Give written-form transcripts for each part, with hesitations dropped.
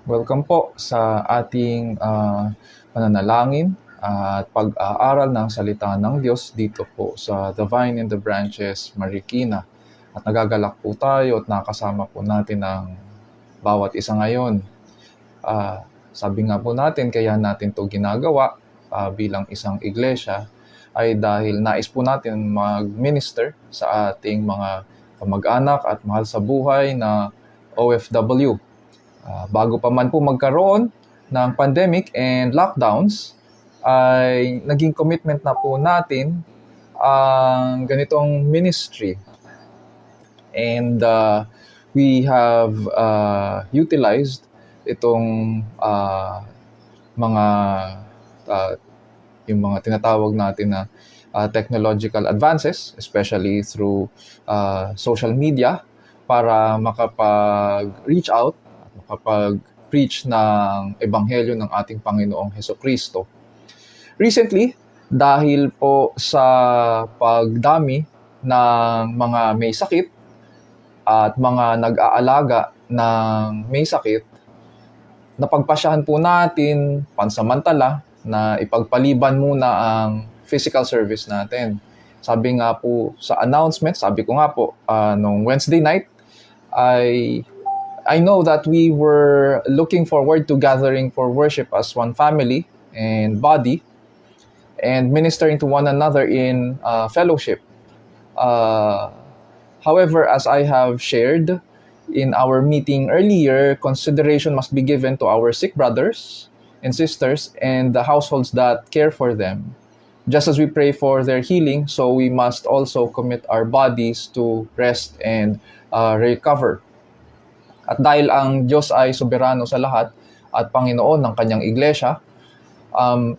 Welcome po sa ating pananalangin at pag-aaral ng salita ng Diyos dito po sa The Vine in the Branches, Marikina. At nagagalak po tayo at nakasama po natin ang bawat isa ngayon. Sabi nga po natin, kaya natin to ginagawa bilang isang iglesia ay dahil nais po natin mag-minister sa ating mga kamag-anak at mahal sa buhay na OFW. Bago pa man po magkaroon ng pandemic and lockdowns, ay naging commitment na po natin ang ganitong ministry. And we have utilized itong mga yung mga tinatawag natin na technological advances, especially through social media, para makapag-reach out makapag-preach ng ebanghelyo ng ating Panginoong Hesukristo. Recently, dahil po sa pagdami ng mga may sakit at mga nag-aalaga ng may sakit, napagpasyahan po natin pansamantala na ipagpaliban muna ang physical service natin. Sabi nga po sa announcement, sabi ko nga po, nung Wednesday night, I know that we were looking forward to gathering for worship as one family and body and ministering to one another in fellowship. However, as I have shared in our meeting earlier, consideration must be given to our sick brothers and sisters and the households that care for them. Just as we pray for their healing, so we must also commit our bodies to rest and recover. At dahil ang Diyos ay soberano sa lahat at Panginoon ng kanyang iglesia,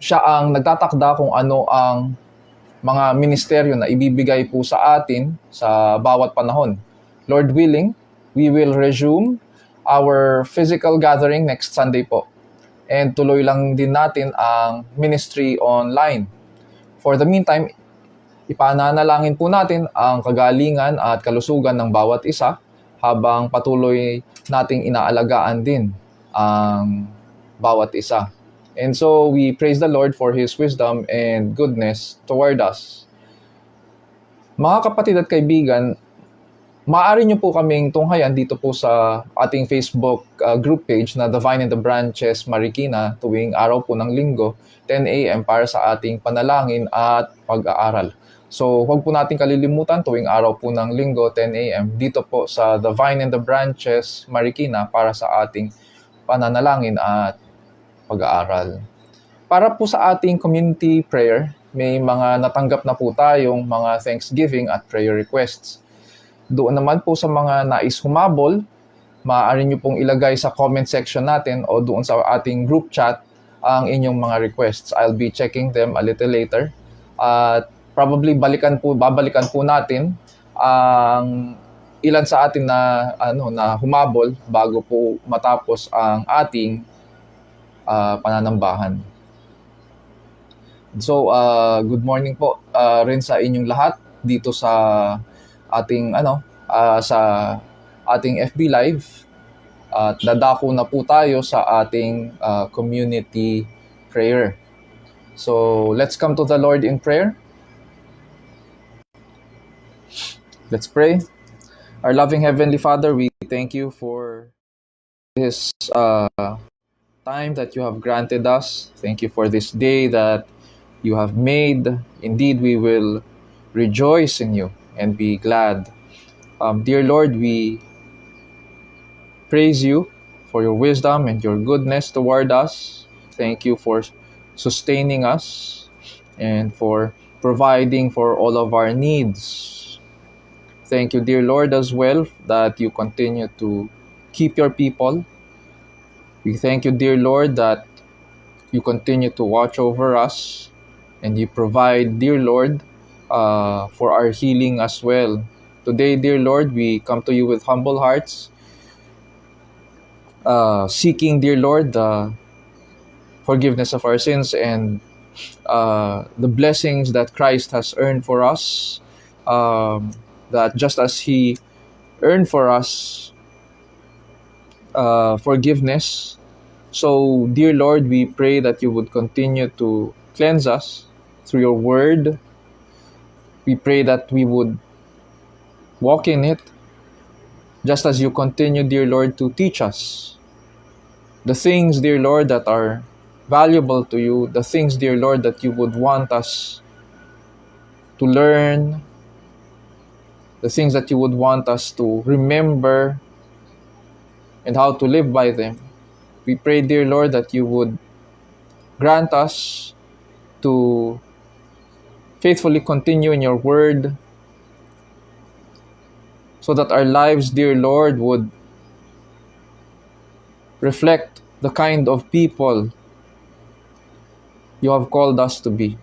siya ang nagtatakda kung ano ang mga ministeryo na ibibigay po sa atin sa bawat panahon. Lord willing, we will resume our physical gathering next Sunday po. And tuloy lang din natin ang ministry online. For the meantime, ipananalangin po natin ang kagalingan at kalusugan ng bawat isa habang patuloy nating inaalagaan din ang bawat isa. And so we praise the Lord for His wisdom and goodness toward us. Mga kapatid at kaibigan, maaari nyo po kaming tunghayan dito po sa ating Facebook group page na The Vine in the Branches Marikina tuwing araw po ng linggo, 10 a.m. para sa ating panalangin at pag-aaral. So, huwag po natin kalilimutan tuwing araw po ng linggo, 10 a.m. dito po sa The Vine and the Branches, Marikina para sa ating pananalangin at pag-aaral. Para po sa ating community prayer, may mga natanggap na po tayong mga thanksgiving at prayer requests. Doon naman po sa mga nais humabol, maaari nyo pong ilagay sa comment section natin o doon sa ating group chat ang inyong mga requests. I'll be checking them a little later. At probably babalikan po natin ang ilan sa atin na humabol bago po matapos ang ating pananambahan. So good morning po rin sa inyong lahat dito sa ating FB Live. At dadako na po tayo sa ating community prayer. So let's come to the Lord in prayer. Let's pray. Our loving Heavenly Father, we thank you for this time that you have granted us. Thank you for this day that you have made. Indeed, we will rejoice in you and be glad. Dear Lord, we praise you for your wisdom and your goodness toward us. Thank you for sustaining us and for providing for all of our needs. Thank you, dear Lord, as well, that you continue to keep your people. We thank you, dear Lord, that you continue to watch over us and you provide, dear Lord, for our healing as well. Today, dear Lord, we come to you with humble hearts, seeking, dear Lord, the forgiveness of our sins and the blessings that Christ has earned for us. That just as He earned for us forgiveness, So, dear Lord, we pray that you would continue to cleanse us through your word. We pray that we would walk in it, just as you continue, dear Lord, to teach us the things, dear Lord, that are valuable to you, the things, dear Lord, that you would want us to learn, the things that you would want us to remember, and how to live by them. We pray, dear Lord, that you would grant us to faithfully continue in your word, so that our lives, dear Lord, would reflect the kind of people you have called us to be.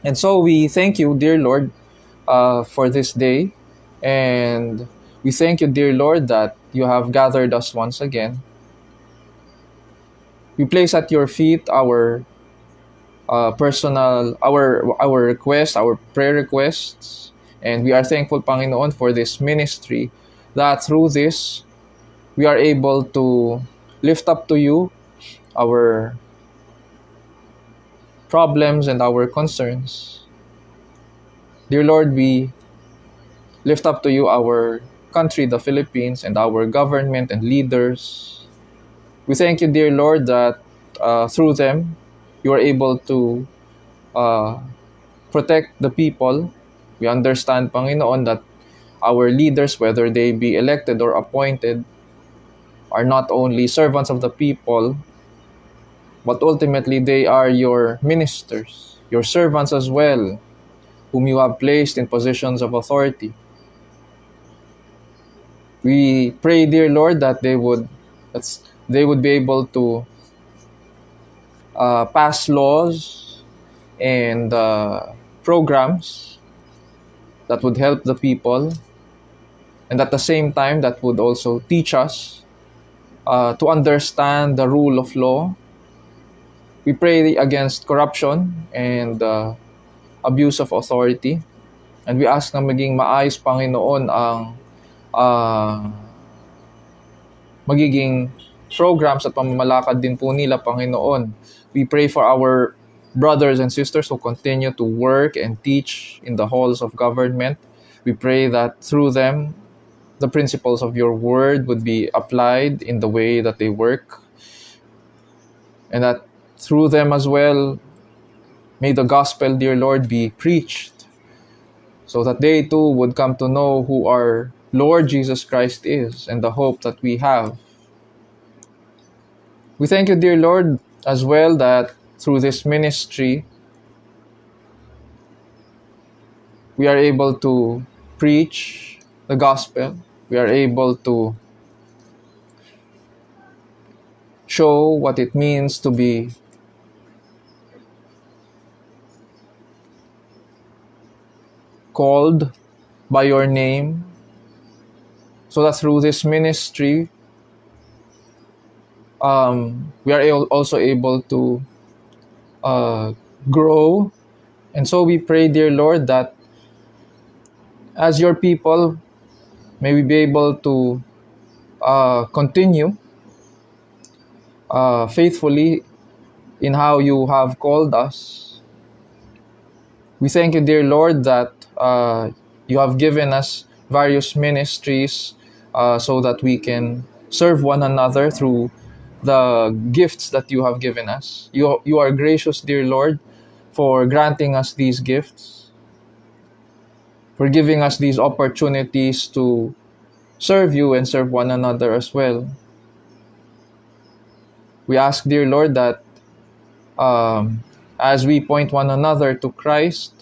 And so we thank you, dear Lord, for this day. And we thank you, dear Lord, that you have gathered us once again. We place at your feet our our requests, our prayer requests. And we are thankful, Panginoon, for this ministry, that through this, we are able to lift up to you our problems and our concerns. Dear Lord, we lift up to you our country, the Philippines, and our government and leaders. We thank you, dear Lord, that through them, you are able to uh, protect the people. We understand, Panginoon, that our leaders, whether they be elected or appointed, are not only servants of the people, but ultimately they are your ministers, your servants as well, whom you have placed in positions of authority. We pray, dear Lord, that they would be able to pass laws and programs that would help the people, and at the same time that would also teach us to understand the rule of law. We pray against corruption and abuse of authority, and we ask na maging maayos, Panginoon, ang uh, magiging programs at pamamalakad din po nila, Panginoon. We pray for our brothers and sisters who continue to work and teach in the halls of government. We pray that through them, the principles of your word would be applied in the way that they work, and that through them as well, may the gospel, dear Lord, be preached, so that they too would come to know who our Lord Jesus Christ is and the hope that we have. We thank you, dear Lord, as well, that through this ministry, we are able to preach the gospel. We are able to show what it means to be called by your name, so that through this ministry, we are also able to grow. And so we pray, dear Lord, that as your people, may we be able to continue faithfully in how you have called us. We thank you, dear Lord, that you have given us various ministries so that we can serve one another through the gifts that you have given us. You are gracious, dear Lord, for granting us these gifts, for giving us these opportunities to serve you and serve one another as well. We ask, dear Lord, that as we point one another to Christ,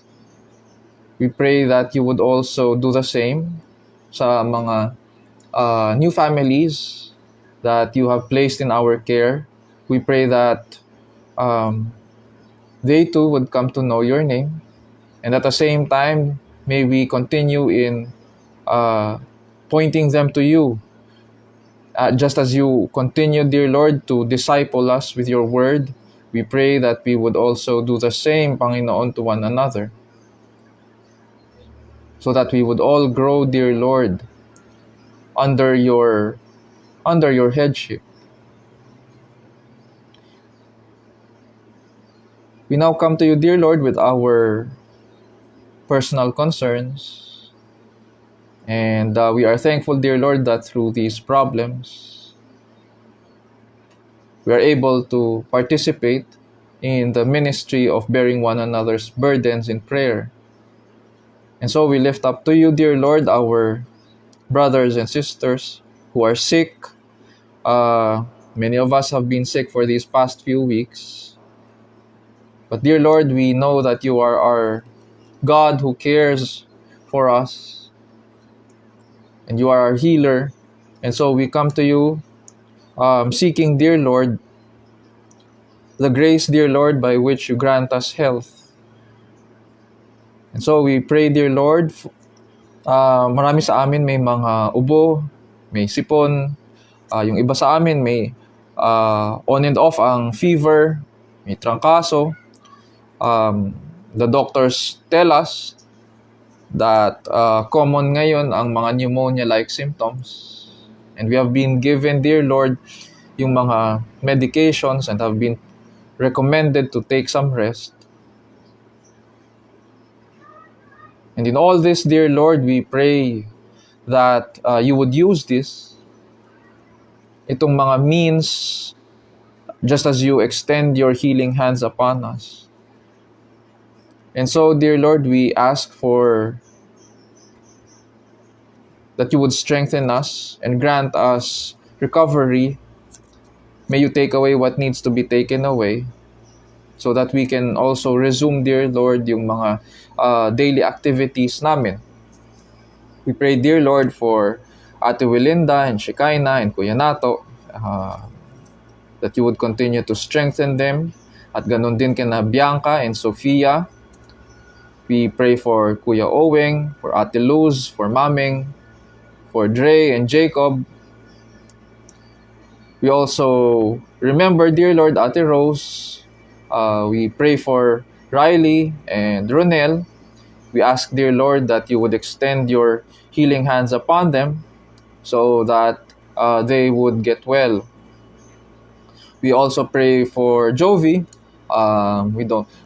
we pray that you would also do the same sa mga new families that you have placed in our care. We pray that they too would come to know your name. And at the same time, may we continue in pointing them to you. Just as you continue, dear Lord, to disciple us with your word, we pray that we would also do the same, Panginoon, to one another, so that we would all grow, dear Lord, under your headship. We now come to you, dear Lord, with our personal concerns. And we are thankful, dear Lord, that through these problems, we are able to participate in the ministry of bearing one another's burdens in prayer. And so we lift up to you, dear Lord, our brothers and sisters who are sick. Many of us have been sick for these past few weeks. But dear Lord, we know that you are our God who cares for us. And you are our healer. And so we come to you seeking, dear Lord, the grace, dear Lord, by which you grant us health. And so we pray, dear Lord, marami sa amin may mga ubo, may sipon. Yung iba sa amin may on and off ang fever, may trangkaso. The doctors tell us that common ngayon ang mga pneumonia-like symptoms. And we have been given, dear Lord, yung mga medications and have been recommended to take some rest. And in all this, dear Lord, we pray that you would use itong mga means, just as you extend your healing hands upon us. And so, dear Lord, we ask for that you would strengthen us and grant us recovery. May you take away what needs to be taken away so that we can also resume, dear Lord, yung mga daily activities namin. We pray, dear Lord, for Ate Wilinda and Shekinah and Kuya Nato, that you would continue to strengthen them. At ganun din kina Bianca and Sofia. We pray for Kuya Owing, for Ate Luz, for Maming, for Dre and Jacob. We also remember, dear Lord, Ate Rose. We pray for Riley and Ronel. We ask, dear Lord, that you would extend your healing hands upon them so that they would get well. We also pray for Jovi.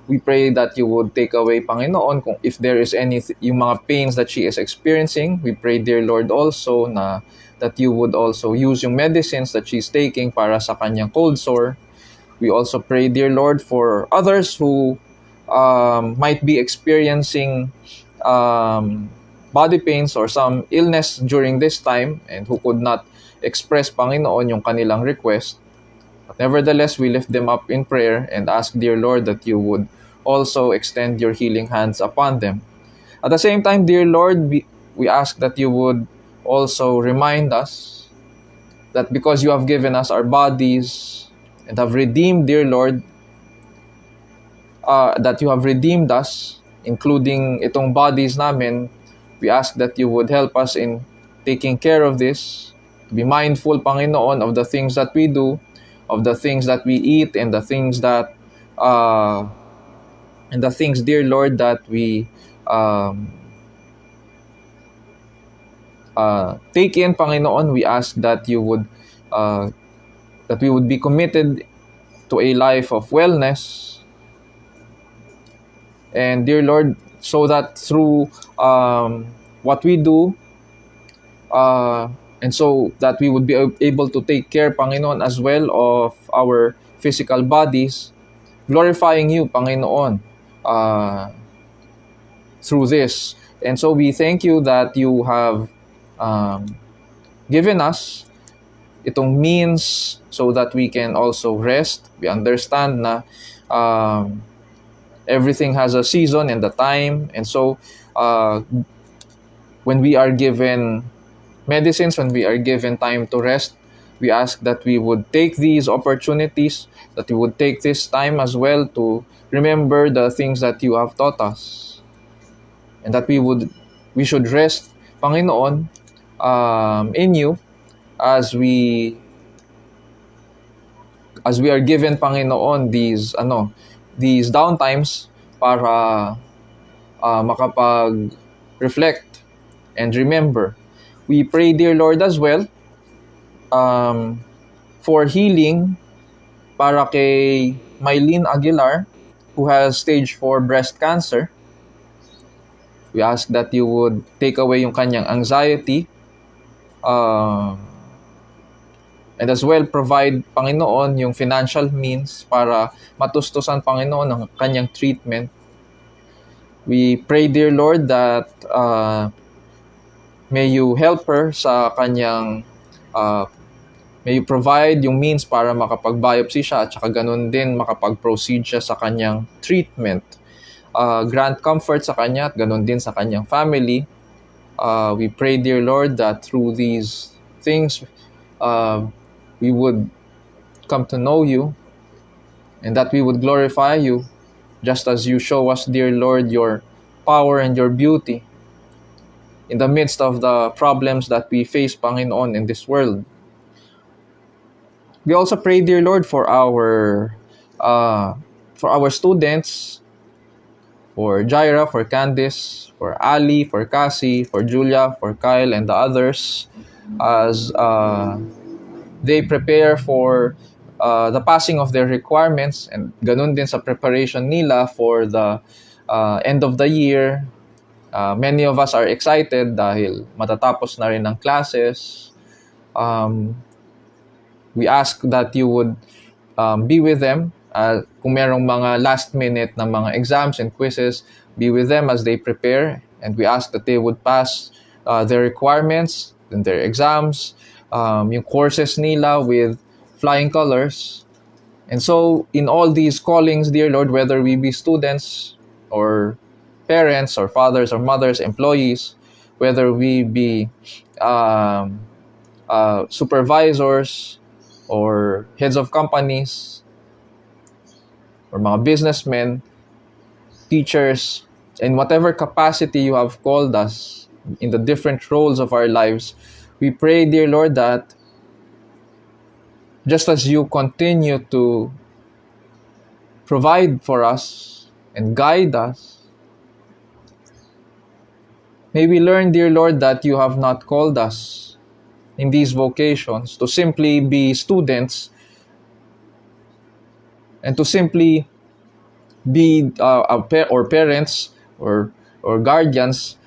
We pray that you would take away, Panginoon, kung if there is any yung mga pains that she is experiencing. We pray, dear Lord, also that you would also use yung medicines that she's taking para sa kanyang cold sore. We also pray, dear Lord, for others who might be experiencing body pains or some illness during this time and who could not express, Panginoon, yung kanilang request. But nevertheless, we lift them up in prayer and ask, dear Lord, that you would also extend your healing hands upon them. At the same time, dear Lord, we ask that you would also remind us that because you have given us our bodies and have redeemed, dear Lord, that you have redeemed us, including itong bodies namin, we ask that you would help us in taking care of this, be mindful, Panginoon, of the things that we do, of the things that we eat, and the things that, dear Lord, that we take in, Panginoon. We ask that you would, that we would be committed to a life of wellness. And dear Lord, so that through what we do, and so that we would be able to take care, Panginoon, as well of our physical bodies, glorifying you, Panginoon, through this. And so we thank you that you have given us itong means so that we can also rest. We understand na everything has a season and a time. And so when we are given medicines, when we are given time to rest, we ask that we would take these opportunities, that we would take this time as well to remember the things that you have taught us, and that we should rest, Panginoon, in you as we are given, Panginoon, these downtimes para makapag-reflect and remember. We pray, dear Lord, as well for healing para kay Mylene Aguilar who has stage 4 breast cancer. We ask that you would take away yung kanyang anxiety, and as well provide, Panginoon, yung financial means para matustusan, Panginoon, ang kanyang treatment. We pray, dear Lord, that may you help her sa kanyang, may you provide yung means para makapag-biopsy siya at saka ganun din makapag-proceed siya sa kanyang treatment. Grant comfort sa kanya at ganun din sa kanyang family. We pray, dear Lord, that through these things, we would come to know you and that we would glorify you just as you show us, dear Lord, your power and your beauty in the midst of the problems that we face, Panginoon, in this world. We also pray, dear Lord, for our students, for Jaira, for Candice, for Ali, for Cassie, for Julia, for Kyle, and the others, as they prepare for the passing of their requirements, and ganun din sa preparation nila for the end of the year. Many of us are excited dahil matatapos na rin ang classes. We ask that you would be with them. Kung merong mga last minute na mga exams and quizzes, be with them as they prepare. And we ask that they would pass their requirements and their exams, yung courses nila with flying colors. And so, in all these callings, dear Lord, whether we be students or parents or fathers or mothers, employees, whether we be supervisors or heads of companies or mga businessmen, teachers, in whatever capacity you have called us in the different roles of our lives, we pray, dear Lord, that just as you continue to provide for us and guide us, may we learn, dear Lord, that you have not called us in these vocations to simply be students and to simply be parents or guardians,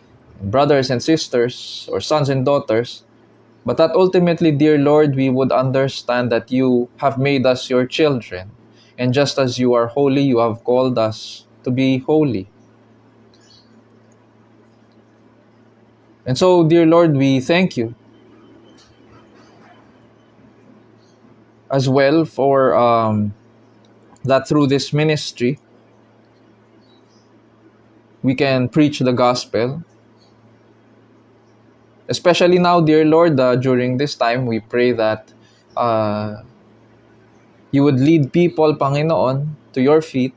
brothers and sisters, or sons and daughters, but that ultimately, dear Lord, we would understand that you have made us your children. And just as you are holy, you have called us to be holy. And so, dear Lord, we thank you as well for that through this ministry, we can preach the gospel. Especially now, dear Lord, during this time, we pray that you would lead people, Panginoon, to your feet.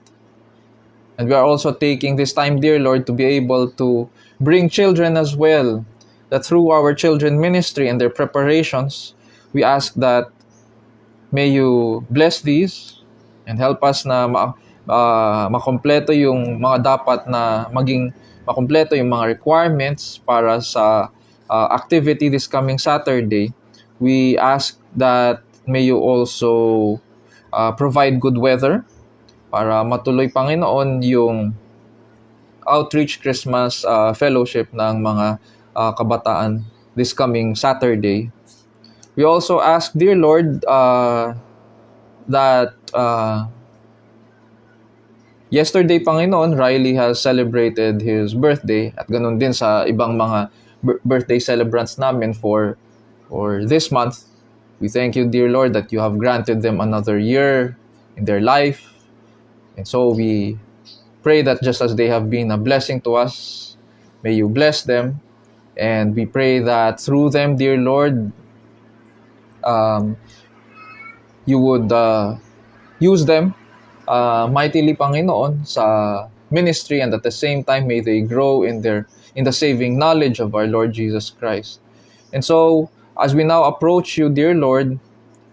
And we are also taking this time, dear Lord, to be able to bring children as well, that through our children ministry and their preparations, we ask that may you bless these and help us na makompleto yung mga dapat na maging makompleto yung mga requirements para sa activity this coming Saturday. We ask that may you also provide good weather para matuloy, Panginoon, yung outreach Christmas fellowship ng mga kabataan this coming Saturday. We also ask, dear Lord, that yesterday, Panginoon, Riley has celebrated his birthday at ganun din sa ibang mga birthday celebrants namin for this month. We thank you, dear Lord, that you have granted them another year in their life. And so we pray that just as they have been a blessing to us, may you bless them. And we pray that through them, dear Lord, you would use them mightily, Panginoon, sa ministry, and at the same time, may they grow in the saving knowledge of our Lord Jesus Christ. And so, as we now approach you, dear Lord,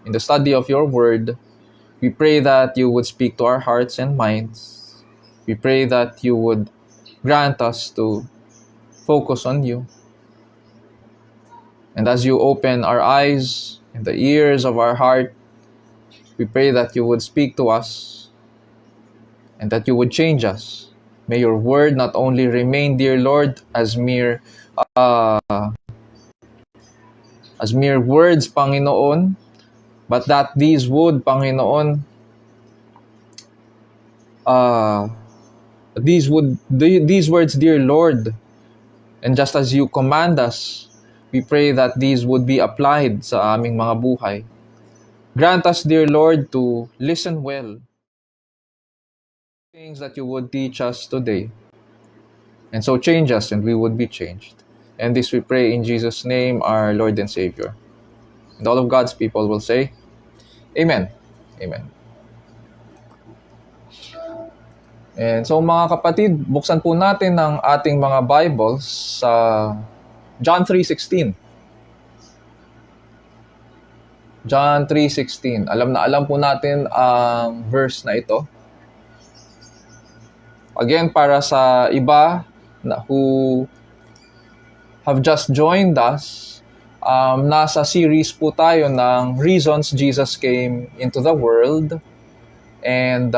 in the study of your word, we pray that you would speak to our hearts and minds. We pray that you would grant us to focus on you. And as you open our eyes and the ears of our heart, we pray that you would speak to us and that you would change us. May your word not only remain, dear Lord, as mere words, Panginoon, but that these would, Panginoon, these words, dear Lord, and just as you command us, we pray that these would be applied sa aming mga buhay. Grant us, dear Lord, to listen well. Things that you would teach us today. And so change us and we would be changed. And this we pray in Jesus' name, our Lord and Savior. And all of God's people will say, Amen. Amen. And so mga kapatid, buksan po natin ang ating mga Bibles sa John 3:16. John 3:16. Alam na alam po natin ang verse na ito. Again, para sa iba na who have just joined us, nasa series po tayo ng Reasons Jesus Came into the World. And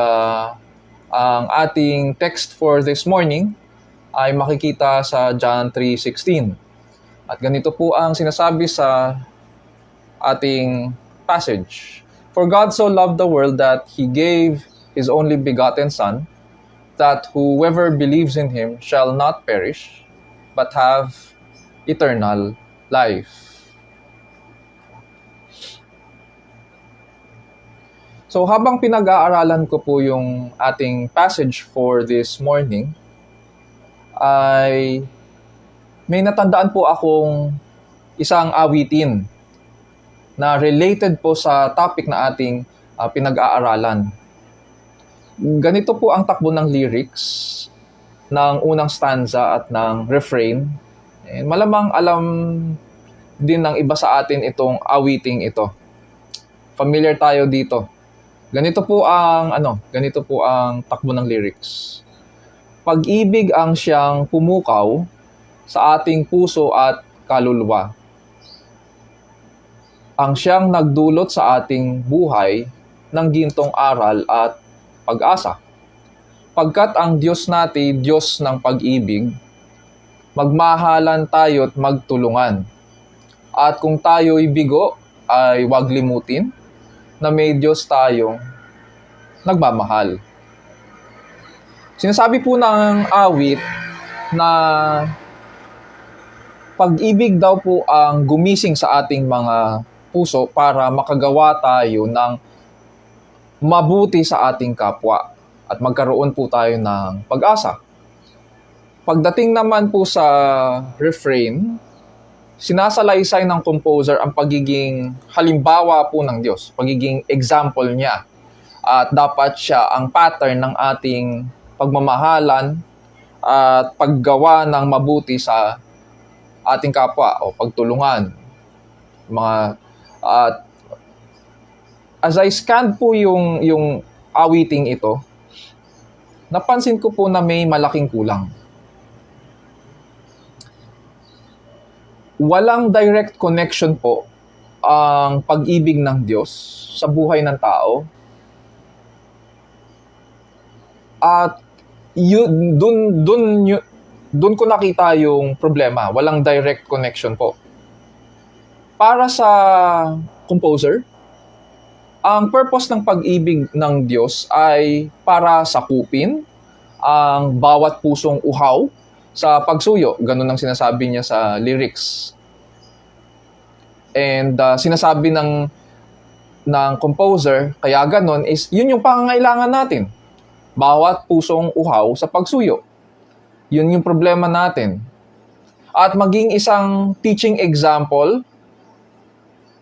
ang ating text for this morning ay makikita sa John 3:16. At ganito po ang sinasabi sa ating passage. For God so loved the world that He gave His only begotten Son, that whoever believes in Him shall not perish, but have eternal life. So habang pinag-aaralan ko po yung ating passage for this morning, ay may natandaan po akong isang awitin na related po sa topic na ating pinag-aaralan. Ganito po ang takbo ng lyrics ng unang stanza at ng refrain. And malamang alam din ng iba sa atin itong awiting ito. Familiar tayo dito. Ganito po ang takbo ng lyrics. Pag-ibig ang siyang pumukaw sa ating puso at kaluluwa. Ang siyang nagdulot sa ating buhay ng gintong aral at pag-asa. Pagkat ang Diyos natin, Diyos ng pag-ibig, magmahalan tayo't magtulungan. At kung tayo'y bigo, ay huwag limutin na may Diyos tayong nagmamahal. Sinasabi po ng awit na pag-ibig daw po ang gumising sa ating mga puso para makagawa tayo ng mabuti sa ating kapwa at magkaroon po tayo ng pag-asa. Pagdating naman po sa refrain, sinasalaysay ng composer ang pagiging halimbawa po ng Diyos, pagiging example niya. At dapat siya ang pattern ng ating pagmamahalan at paggawa ng mabuti sa ating kapwa o pagtulungan. As I scanned po yung awiting ito, napansin ko po na may malaking kulang. Walang direct connection po ang pag-ibig ng Diyos sa buhay ng tao. At dun ko nakita yung problema. Walang direct connection po. Para sa composer, ang purpose ng pag-ibig ng Diyos ay para sakupin ang bawat pusong uhaw sa pagsuyo. Ganun ang sinasabi niya sa lyrics. And sinasabi ng composer, kaya ganun, is yun yung pangangailangan natin. Bawat pusong uhaw sa pagsuyo. Yun yung problema natin. At maging isang teaching example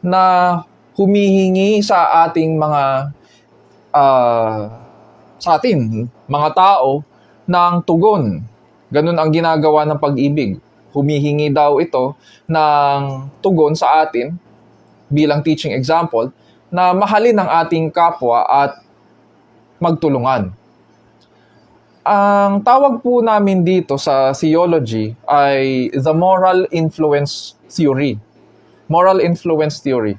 na humihingi sa ating mga tao ng tugon. Ganun ang ginagawa ng pag-ibig. Humihingi daw ito ng tugon sa atin bilang teaching example na mahalin ang ating kapwa at magtulungan. Ang tawag po namin dito sa theology ay the moral influence theory. Moral influence theory.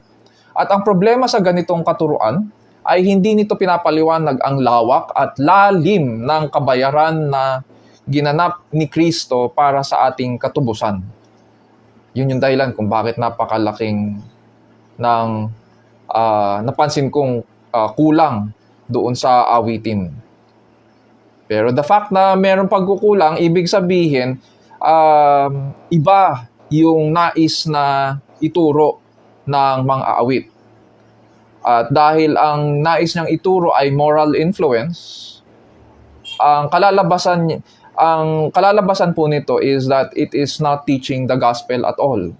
At ang problema sa ganitong katuruan ay hindi nito pinapaliwanag ang lawak at lalim ng kabayaran na ginanap ni Kristo para sa ating katubusan. Yun yung dahilan kung bakit napakalaking ng napansin kong kulang doon sa awitin. Pero the fact na meron pagkukulang, ibig sabihin, iba yung nais na ituro ng mga awit. At dahil ang nais niyang ituro ay moral influence, ang kalalabasan po nito is that it is not teaching the gospel at all.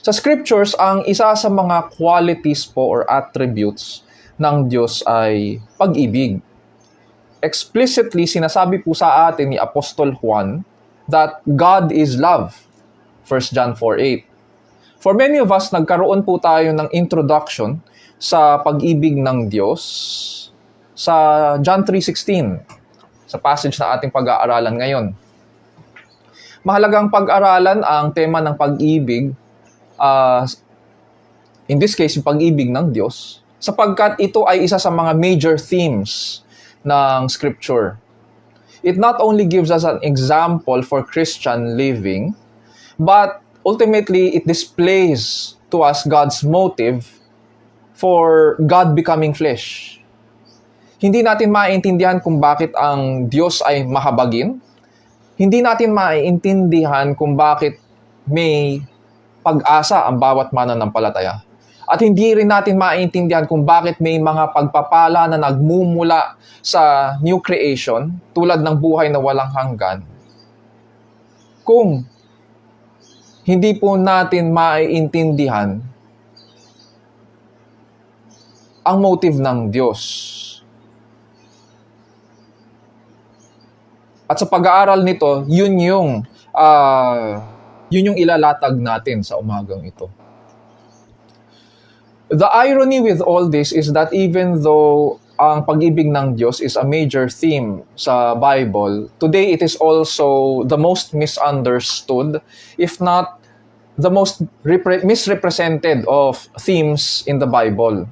Sa scriptures, ang isa sa mga qualities po or attributes ng Diyos ay pag-ibig. Explicitly sinasabi po sa atin ni Apostol Juan that God is love. 1 John 4:8. For many of us, nagkaroon po tayo ng introduction sa pag-ibig ng Diyos sa John 3:16, sa passage na ating pag-aaralan ngayon. Mahalagang pag-aralan ang tema ng pag-ibig, in this case, yung pag-ibig ng Diyos, sapagkat ito ay isa sa mga major themes ng Scripture. It not only gives us an example for Christian living, but ultimately, it displays to us God's motive for God becoming flesh. Hindi natin maintindihan kung bakit ang Diyos ay mahabagin. Hindi natin maintindihan kung bakit may pag-asa ang bawat mananampalataya. At hindi rin natin maintindihan kung bakit may mga pagpapala na nagmumula sa new creation, tulad ng buhay na walang hanggan, kung hindi po natin maiintindihan ang motive ng Diyos. At sa pag-aaral nito, yun yung ilalatag natin sa umagang ito. The irony with all this is that even though ang pag-ibig ng Diyos is a major theme sa Bible, today it is also the most misunderstood, if not the most misrepresented of themes in the Bible.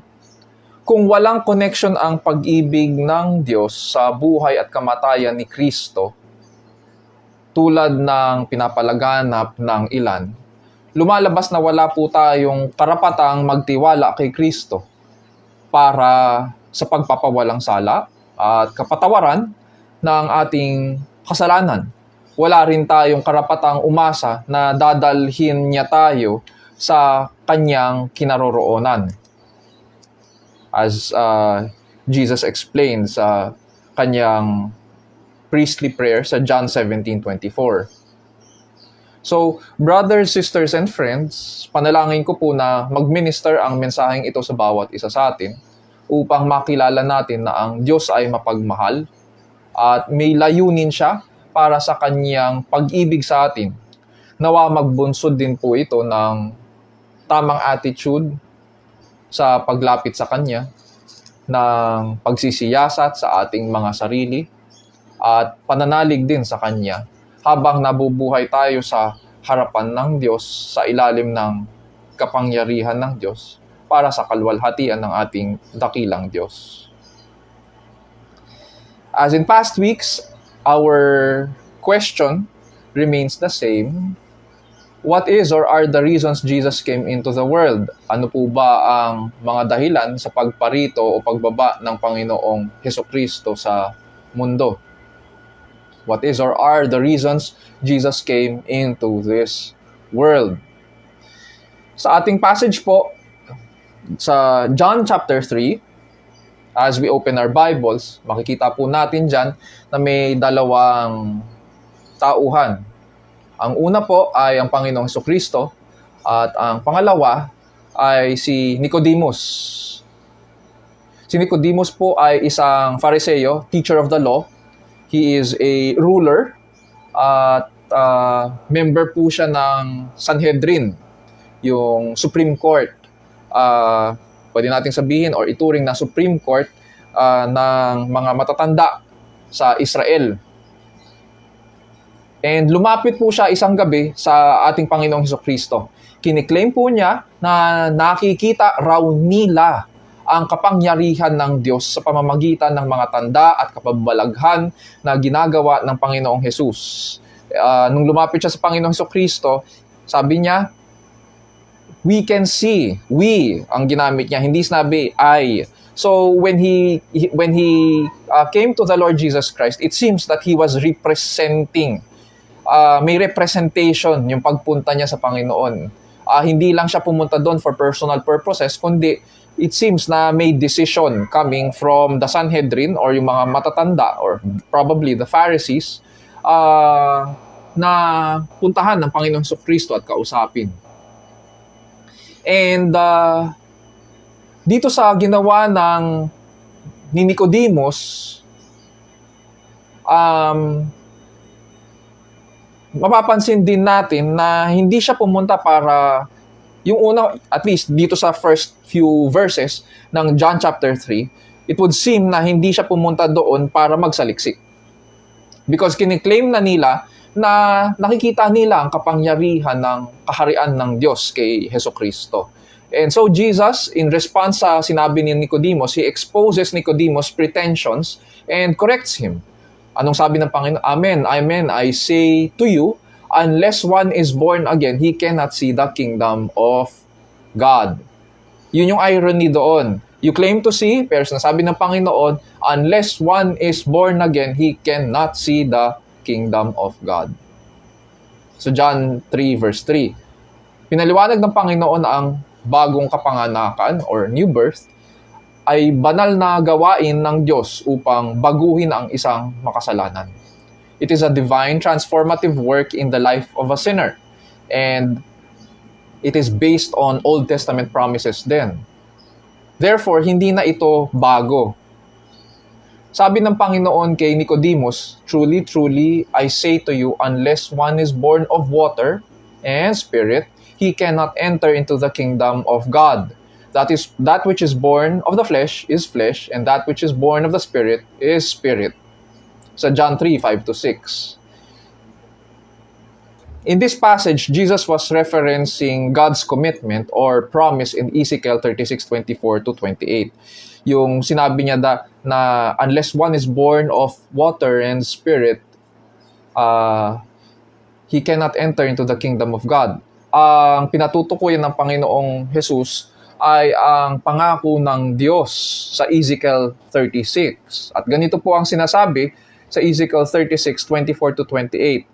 Kung walang connection ang pag-ibig ng Diyos sa buhay at kamatayan ni Kristo, tulad ng pinapalaganap ng ilan, lumalabas na wala po tayong karapatang magtiwala kay Kristo para sa pagpapawalang sala at kapatawaran ng ating kasalanan. Wala rin tayong karapatang umasa na dadalhin niya tayo sa kanyang kinaroroonan. As Jesus explains sa kanyang priestly prayer sa John 17:24. So, brothers, sisters, and friends, panalangin ko po na mag-minister ang mensaheng ito sa bawat isa sa atin upang makilala natin na ang Diyos ay mapagmahal at may layunin siya para sa kanyang pag-ibig sa atin. Nawa magbunsod din po ito ng tamang attitude sa paglapit sa Kanya, ng pagsisiyasat sa ating mga sarili, at pananalig din sa Kanya habang nabubuhay tayo sa harapan ng Diyos sa ilalim ng kapangyarihan ng Diyos para sa kalwalhatian ng ating dakilang Diyos. As in past weeks, our question remains the same. What is or are the reasons Jesus came into the world? Ano po ba ang mga dahilan sa pagparito o pagbaba ng Panginoong Hesukristo sa mundo? What is or are the reasons Jesus came into this world? Sa ating passage po, sa John chapter 3, as we open our Bibles, makikita po natin dyan na may dalawang tauhan. Ang una po ay ang Panginoong Hesukristo at ang pangalawa ay si Nicodemus. Si Nicodemus po ay isang Fariseo, teacher of the law. He is a ruler at member po siya ng Sanhedrin, yung Supreme Court. Pwede nating sabihin or ituring na Supreme Court ng mga matatanda sa Israel. And lumapit po siya isang gabi sa ating Panginoong Hesukristo. Kiniklaim po niya na nakikita raw nila ang kapangyarihan ng Diyos sa pamamagitan ng mga tanda at kapabalaghan na ginagawa ng Panginoong Jesus. Nung lumapit siya sa Panginoong Jesucristo, sabi niya, we can see, we ang ginamit niya, hindi sinabi I. So when he came to the Lord Jesus Christ, it seems that he was representing, may representation yung pagpunta niya sa Panginoon. Hindi lang siya pumunta doon for personal purposes, kundi it seems na may decision coming from the Sanhedrin or yung mga matatanda or probably the Pharisees na puntahan ng Panginoong Jesucristo at kausapin. And dito sa ginawa ni Nicodemus, mapapansin din natin na hindi siya pumunta para yung una, at least dito sa first few verses ng John chapter 3, it would seem na hindi siya pumunta doon para magsaliksik. Because kiniklaim na nila na nakikita nila ang kapangyarihan ng kaharian ng Diyos kay Jesucristo. And so Jesus, in response sa sinabi ni Nicodemus, he exposes Nicodemus' pretensions and corrects him. Anong sabi ng Panginoon? Amen, amen, I say to you, unless one is born again, he cannot see the kingdom of God. Yun yung irony doon. You claim to see, pero sinasabi ng Panginoon, unless one is born again, he cannot see the kingdom of God. So John 3 verse 3. Pinaliwanag ng Panginoon ang bagong kapanganakan or new birth ay banal na gawain ng Diyos upang baguhin ang isang makasalanan. It is a divine transformative work in the life of a sinner. And it is based on Old Testament promises din. Therefore, hindi na ito bago. Sabi ng Panginoon kay Nicodemus, truly, truly, I say to you, unless one is born of water and spirit, he cannot enter into the kingdom of God. That which is born of the flesh is flesh, and that which is born of the spirit is spirit. Sa John 3, 5-6. In this passage, Jesus was referencing God's commitment or promise in Ezekiel 36:24-28. Yung sinabi niya na unless one is born of water and spirit, he cannot enter into the kingdom of God. Ang pinatutukoyan ng Panginoong Jesus ay ang pangako ng Diyos sa Ezekiel 36. At ganito po ang sinasabi sa Ezekiel 36:24-28.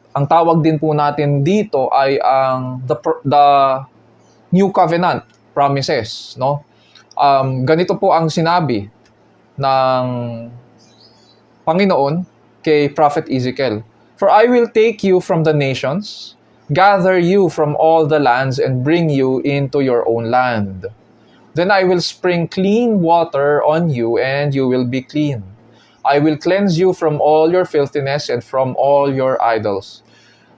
Ang tawag din po natin dito ay ang the New Covenant promises, no? Ganito po ang sinabi ng Panginoon kay Prophet Ezekiel. For I will take you from the nations, gather you from all the lands, and bring you into your own land. Then I will spring clean water on you, and you will be clean. I will cleanse you from all your filthiness and from all your idols.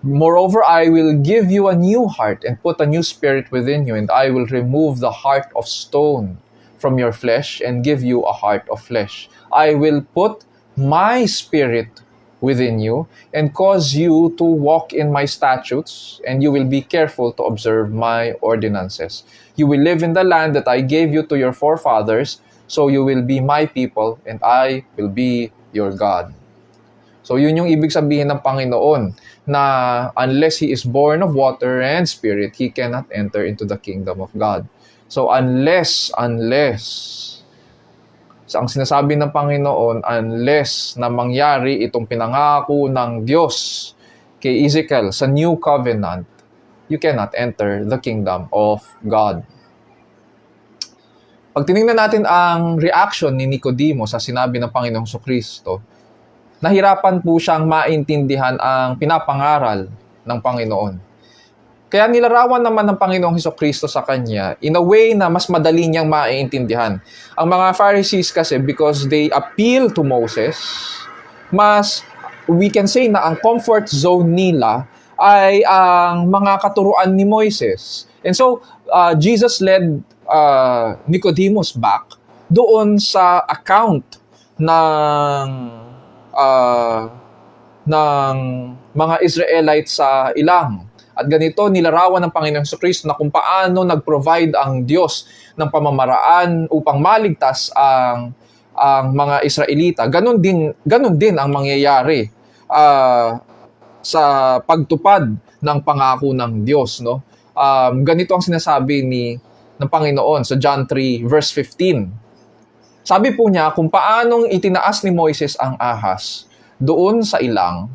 Moreover, I will give you a new heart and put a new spirit within you, and I will remove the heart of stone from your flesh and give you a heart of flesh. I will put my spirit within you and cause you to walk in my statutes, and you will be careful to observe my ordinances. You will live in the land that I gave you to your forefathers, so you will be my people, and I will be your God. So yun yung ibig sabihin ng Panginoon, na unless he is born of water and spirit, he cannot enter into the kingdom of God. So unless so ang sinasabi ng Panginoon, unless na mangyari itong pinangako ng Diyos kay Ezekiel sa New Covenant, you cannot enter the kingdom of God. Pag tinignan natin ang reaction ni Nicodemus sa sinabi ng Panginoong Jesucristo, nahirapan po siyang maintindihan ang pinapangaral ng Panginoon. Kaya nilarawan naman ng Panginoong Jesucristo sa kanya in a way na mas madali niyang maiintindihan. Ang mga Pharisees kasi, because they appeal to Moses, we can say na ang comfort zone nila ay ang mga katuruan ni Moises. And so, Jesus led Nicodemus back doon sa account ng mga Israelites sa ilang. At ganito, nilarawan ng Panginoong Kristo na kung paano nag-provide ang Diyos ng pamamaraan upang maligtas ang mga Israelita. Ganon din ang mangyayari sa pagtupad ng pangako ng Diyos. No? Ganito ang sinasabi ng Panginoon sa John 3 verse 15. Sabi po niya, kung paanong itinaas ni Moises ang ahas doon sa ilang,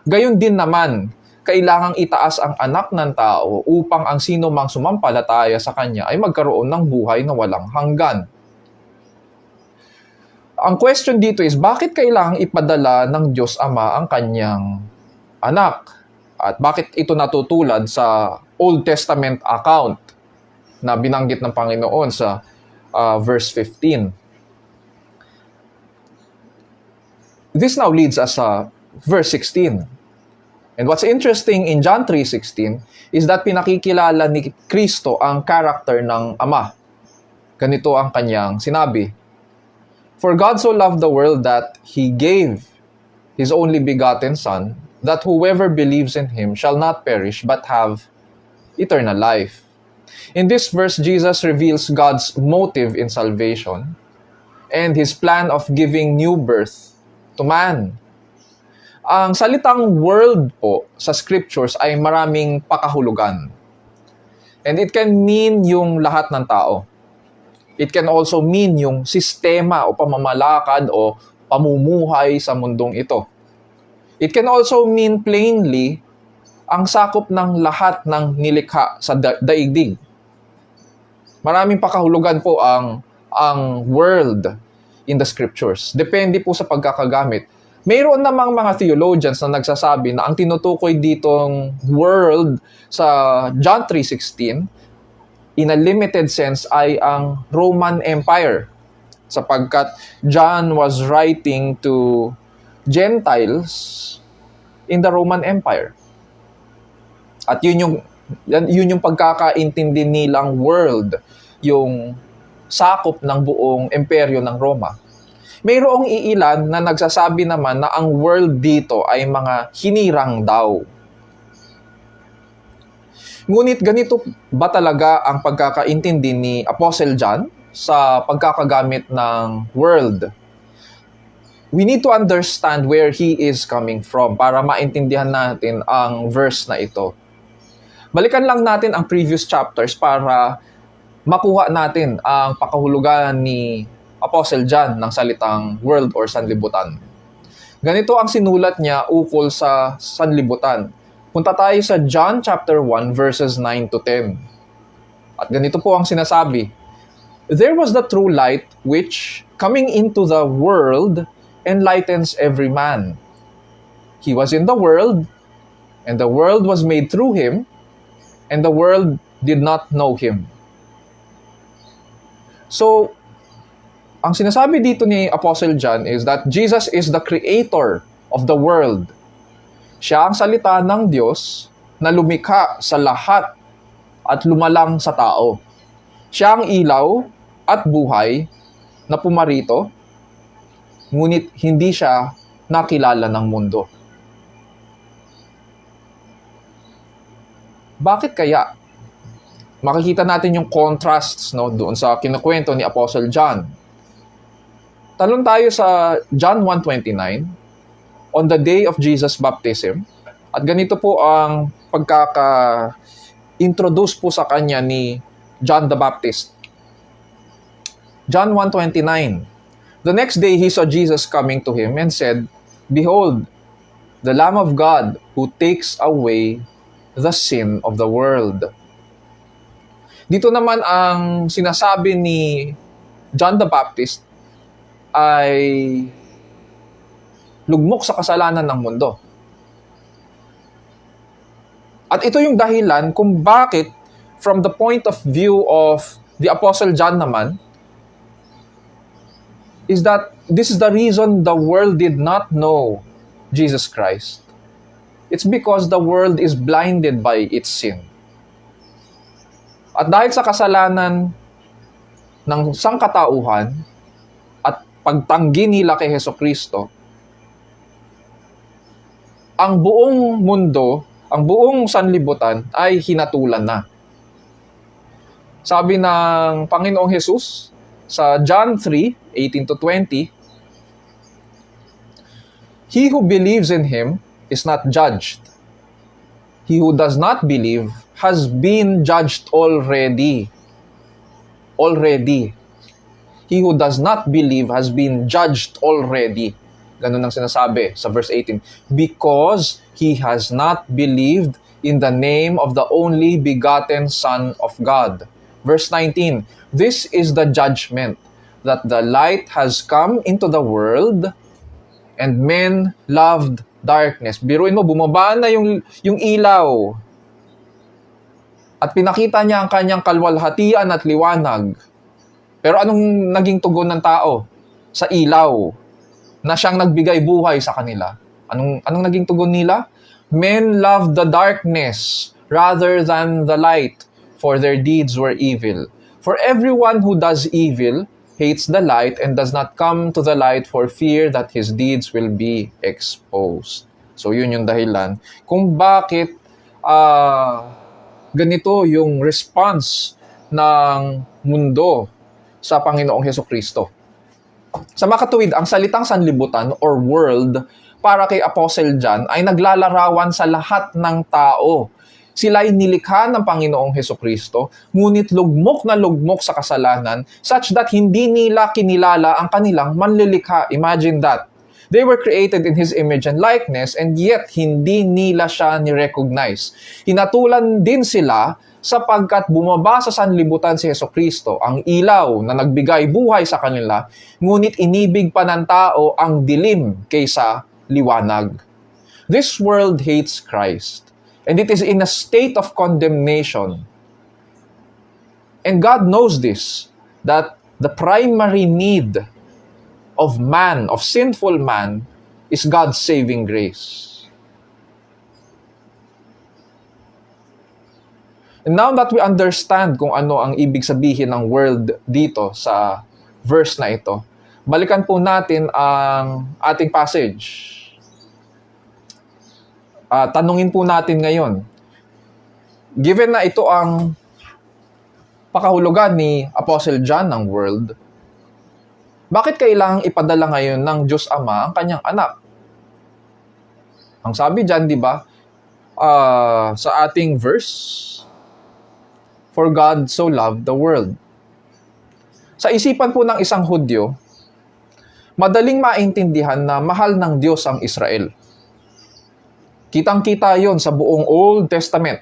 gayon din naman, kailangang itaas ang anak ng tao upang ang sino mang sumampalataya sa kanya ay magkaroon ng buhay na walang hanggan. Ang question dito is, bakit kailangang ipadala ng Diyos Ama ang kanyang anak? At bakit ito natutulad sa Old Testament account na binanggit ng Panginoon sa verse 15? This now leads us sa verse 16. And what's interesting in John 3:16 is that pinakikilala ni Kristo ang character ng Ama. Ganito ang kanyang sinabi. For God so loved the world that He gave His only begotten Son, that whoever believes in Him shall not perish but have eternal life. In this verse, Jesus reveals God's motive in salvation and His plan of giving new birth to man. Ang salitang world po sa scriptures ay maraming pakahulugan. And it can mean yung lahat ng tao. It can also mean yung sistema o pamamalakad o pamumuhay sa mundong ito. It can also mean plainly ang sakop ng lahat ng nilikha sa daigdig. Maraming pakahulugan po ang world in the scriptures. Depende po sa pagkakagamit. Mayroon namang mga theologians na nagsasabi na ang tinutukoy ditong world sa John 3:16 in a limited sense ay ang Roman Empire, sapagkat John was writing to Gentiles in the Roman Empire. At yun yung pagkakaintindi nilang world, yung sakop ng buong imperyo ng Roma. Mayroong iilan na nagsasabi naman na ang world dito ay mga hinirang daw. Ngunit ganito ba talaga ang pagkakaintindi ni Apostle John sa pagkakagamit ng world? We need to understand where he is coming from para maintindihan natin ang verse na ito. Balikan lang natin ang previous chapters para makuha natin ang pakahulugan ni Apostle John ng salitang world or sanlibutan. Ganito ang sinulat niya ukol sa sanlibutan. Punta tayo sa John chapter 1 verses 9 to 10. At ganito po ang sinasabi. There was the true light which, coming into the world, enlightens every man. He was in the world, and the world was made through him, and the world did not know him. So, ang sinasabi dito ni Apostle John is that Jesus is the creator of the world. Siya ang salita ng Diyos na lumikha sa lahat at lumalang sa tao. Siya ang ilaw at buhay na pumarito, ngunit hindi siya nakilala ng mundo. Bakit kaya? Makikita natin yung contrasts doon sa kinukwento ni Apostle John. Talon tayo sa John 1:29, on the day of Jesus' baptism. At ganito po ang pagkaka-introduce po sa kanya ni John the Baptist. John 1:29, the next day he saw Jesus coming to him and said, Behold, the Lamb of God who takes away the sin of the world. Dito naman ang sinasabi ni John the Baptist ay lugmok sa kasalanan ng mundo. At ito yung dahilan kung bakit, from the point of view of the Apostle John naman, is that this is the reason the world did not know Jesus Christ. It's because the world is blinded by its sin. At dahil sa kasalanan ng sangkatauhan at pagtanggi nila kay Hesukristo, ang buong mundo ang buong sanlibutan ay hinatulan na. Sabi ng Panginoong Jesus sa John 3:18-20, "He who believes in him is not judged. He who does not believe has been judged already." Already. He who does not believe has been judged already. Ganun ang sinasabi sa verse 18. Because he has not believed in the name of the only begotten Son of God. Verse 19. This is the judgment, that the light has come into the world, and men loved darkness. Biruin mo, bumaba na yung ilaw. At pinakita niya ang kanyang kalwalhatian at liwanag. Pero anong naging tugon ng tao sa ilaw na siyang nagbigay buhay sa kanila? Anong naging tugon nila? Men loved the darkness rather than the light, for their deeds were evil. For everyone who does evil hates the light and does not come to the light for fear that his deeds will be exposed. So yun yung dahilan kung bakit ganito yung response ng mundo sa Panginoong Hesukristo. Sa makatuwid, ang salitang sanlibutan or world para kay Apostle John ay naglalarawan sa lahat ng tao. Sila ay nilikha ng Panginoong Hesukristo, ngunit lugmok na lugmok sa kasalanan such that hindi nila kinilala ang kanilang manlilikha. Imagine that. They were created in His image and likeness, and yet hindi nila siya ni-recognize. Hinatulan din sila sapagkat bumaba sa sanlibutan si Hesukristo, ang ilaw na nagbigay buhay sa kanila, ngunit inibig pa ng tao ang dilim kaysa liwanag. This world hates Christ, and it is in a state of condemnation. And God knows this, that the primary need of man, of sinful man, is God's saving grace. And now that we understand kung ano ang ibig sabihin ng world dito sa verse na ito, balikan po natin ang ating passage. Tanungin po natin ngayon, given na ito ang pakahulugan ni Apostle John ng world, bakit kailangang ipadala ngayon ng Diyos Ama ang kanyang anak? Ang sabi dyan, di ba, sa ating verse, for God so loved the world. Sa isipan po ng isang Hudyo, madaling maintindihan na mahal ng Diyos ang Israel. Kitang-kita yon sa buong Old Testament.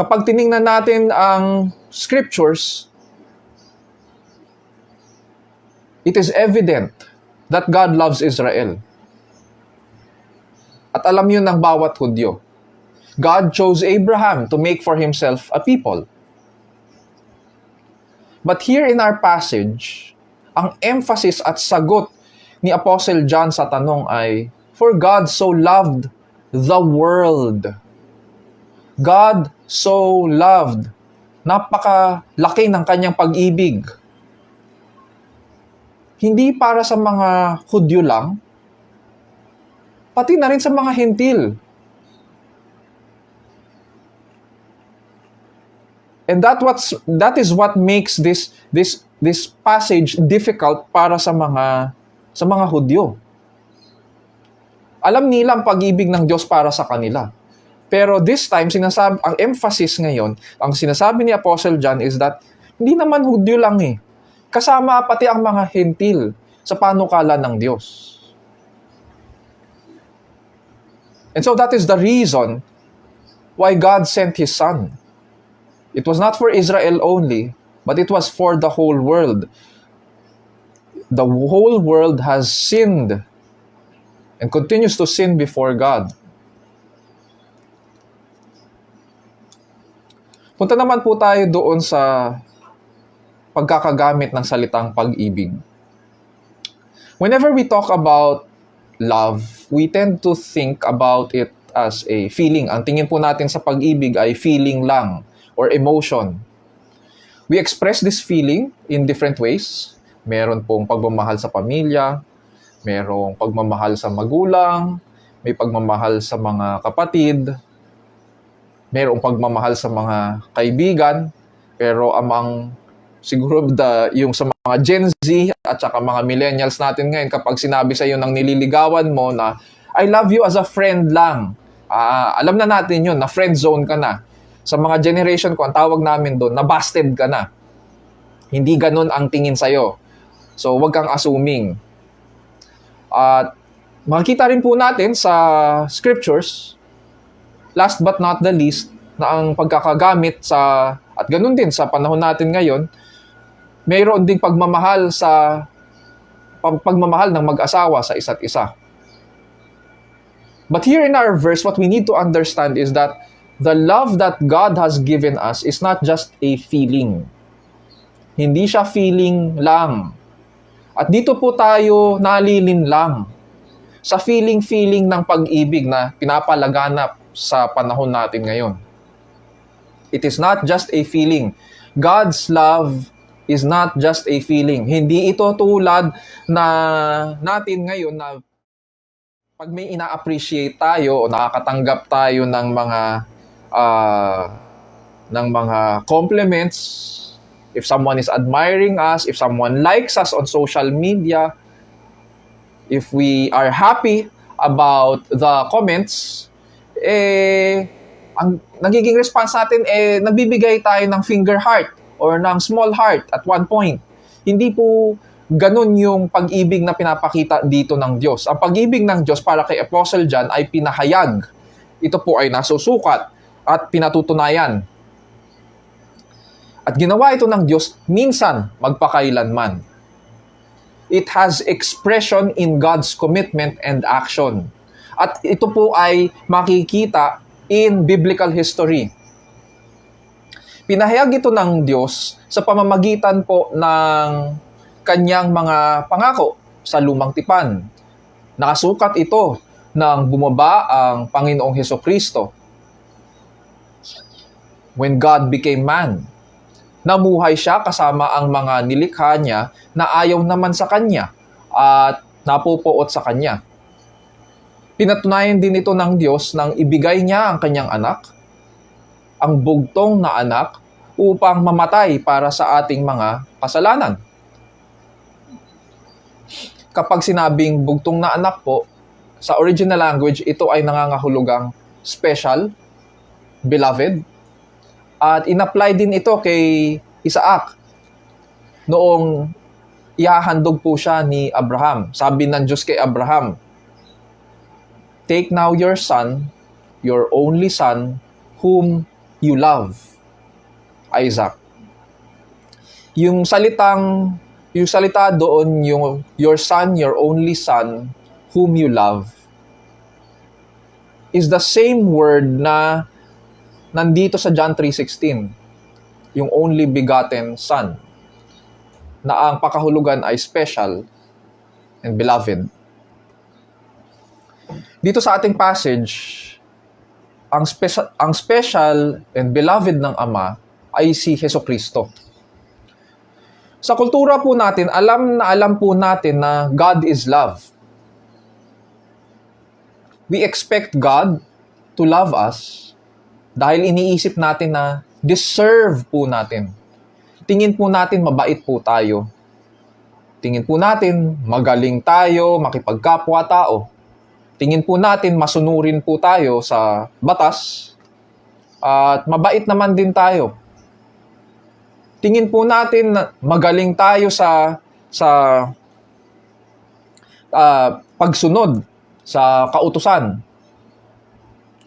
Kapag tiningnan natin ang scriptures, it is evident that God loves Israel. At alam yun ng bawat Hudyo. God chose Abraham to make for himself a people. But here in our passage, ang emphasis at sagot ni Apostle John sa tanong ay, for God so loved the world. God so loved. Napakalaki ng kanyang pag-ibig. Hindi para sa mga Hudyo lang, pati na rin sa mga Hentil. And that is what makes this passage difficult para sa mga Hudyo. Alam nila ang pag-ibig ng Diyos para sa kanila. Pero this time, ang emphasis ngayon, ang sinasabi ni Apostle John is that hindi naman Hudyo lang eh. Kasama pati ang mga Hentil sa panukala ng Diyos. And so that is the reason why God sent His Son. It was not for Israel only, but it was for the whole world. The whole world has sinned and continues to sin before God. Punta naman po tayo doon sa pagkakagamit ng salitang pag-ibig. Whenever we talk about love, we tend to think about it as a feeling. Ang tingin po natin sa pag-ibig ay feeling lang or emotion. We express this feeling in different ways. Meron pong pagmamahal sa pamilya, merong pagmamahal sa magulang, may pagmamahal sa mga kapatid, mayroong pagmamahal sa mga kaibigan, pero siguro yung sa mga Gen Z at saka mga millennials natin ngayon, kapag sinabi sa iyo ng nililigawan mo na, I love you as a friend lang, alam na natin yun, na friend zone ka na. Sa mga generation ko, ang tawag namin doon, na busted ka na. Hindi ganun ang tingin sa'yo. So, wag kang assuming. At makikita rin po natin sa scriptures, last but not the least, na ang pagkakagamit at ganun din sa panahon natin ngayon, mayroon ding pagmamahal ng mag-asawa sa isa't isa. But here in our verse, what we need to understand is that the love that God has given us is not just a feeling. Hindi siya feeling lang. At dito po tayo nalilinlang sa feeling ng pag-ibig na pinapalaganap sa panahon natin ngayon. It is not just a feeling. God's love is not just a feeling. Hindi ito tulad na natin ngayon na pag may ina-appreciate tayo o nakakatanggap tayo ng mga compliments, if someone is admiring us, if someone likes us on social media, if we are happy about the comments, ang nagiging response natin, nagbibigay tayo ng finger heart or ng small heart at one point. Hindi po ganun yung pag-ibig na pinapakita dito ng Diyos. Ang pag-ibig ng Diyos para kay Apostle John ay pinahayag. Ito po ay nasusukat at pinatutunayan. At ginawa ito ng Diyos minsan magpakailanman. It has expression in God's commitment and action. At ito po ay makikita in biblical history. Pinahayag ito ng Diyos sa pamamagitan po ng kanyang mga pangako sa lumang tipan. Nakasukat ito nang bumaba ang Panginoong Hesukristo. When God became man, namuhay siya kasama ang mga nilikha niya na ayaw naman sa kanya at napupuot sa kanya. Pinatunayan din ito ng Diyos nang ibigay niya ang kanyang anak, ang bugtong na anak, upang mamatay para sa ating mga kasalanan. Kapag sinabing bugtong na anak po, sa original language, ito ay nangangahulugang special, beloved, at in-apply din ito kay Isaac. Noong ihahandog po siya ni Abraham, sabi ng Diyos kay Abraham, take now your son, your only son, whom you love, Isaac. Yung salita doon, yung your son, your only son, whom you love, is the same word na nandito sa John 3:16, yung only begotten son, na ang pakahulugan ay special and beloved. Dito sa ating passage, ang special and beloved ng Ama ay si Hesukristo. Sa kultura po natin, alam po natin na God is love. We expect God to love us dahil iniisip natin na deserve po natin. Tingin po natin mabait po tayo. Tingin po natin magaling tayo, makipagkapwa-tao. Tingin po natin masunurin po tayo sa batas at mabait naman din tayo. Tingin po natin na magaling tayo sa pagsunod sa kautusan.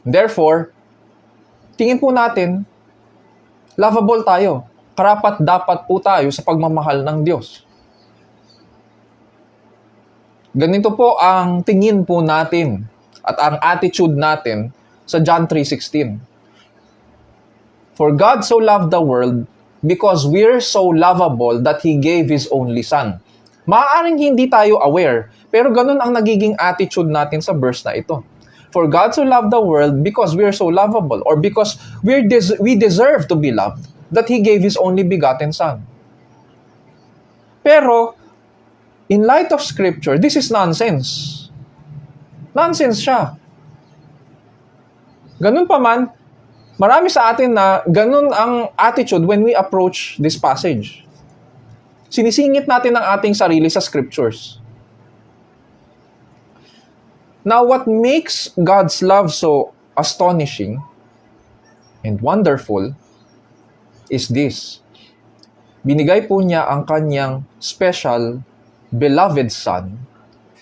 Therefore, tingin po natin lovable tayo. Karapat-dapat po tayo sa pagmamahal ng Diyos. Ganito po ang tingin po natin at ang attitude natin sa John 3:16. For God so loved the world because we're so lovable that He gave His only Son. Maaaring hindi tayo aware, pero ganun ang nagiging attitude natin sa verse na ito. For God so loved the world because we're so lovable, or because we deserve to be loved, that He gave His only begotten Son. Pero, in light of Scripture, this is nonsense. Nonsense siya. Ganun pa man, marami sa atin na ganun ang attitude when we approach this passage. Sinisingit natin ang ating sarili sa scriptures. Now, what makes God's love so astonishing and wonderful is this. Binigay po niya ang kanyang special, beloved Son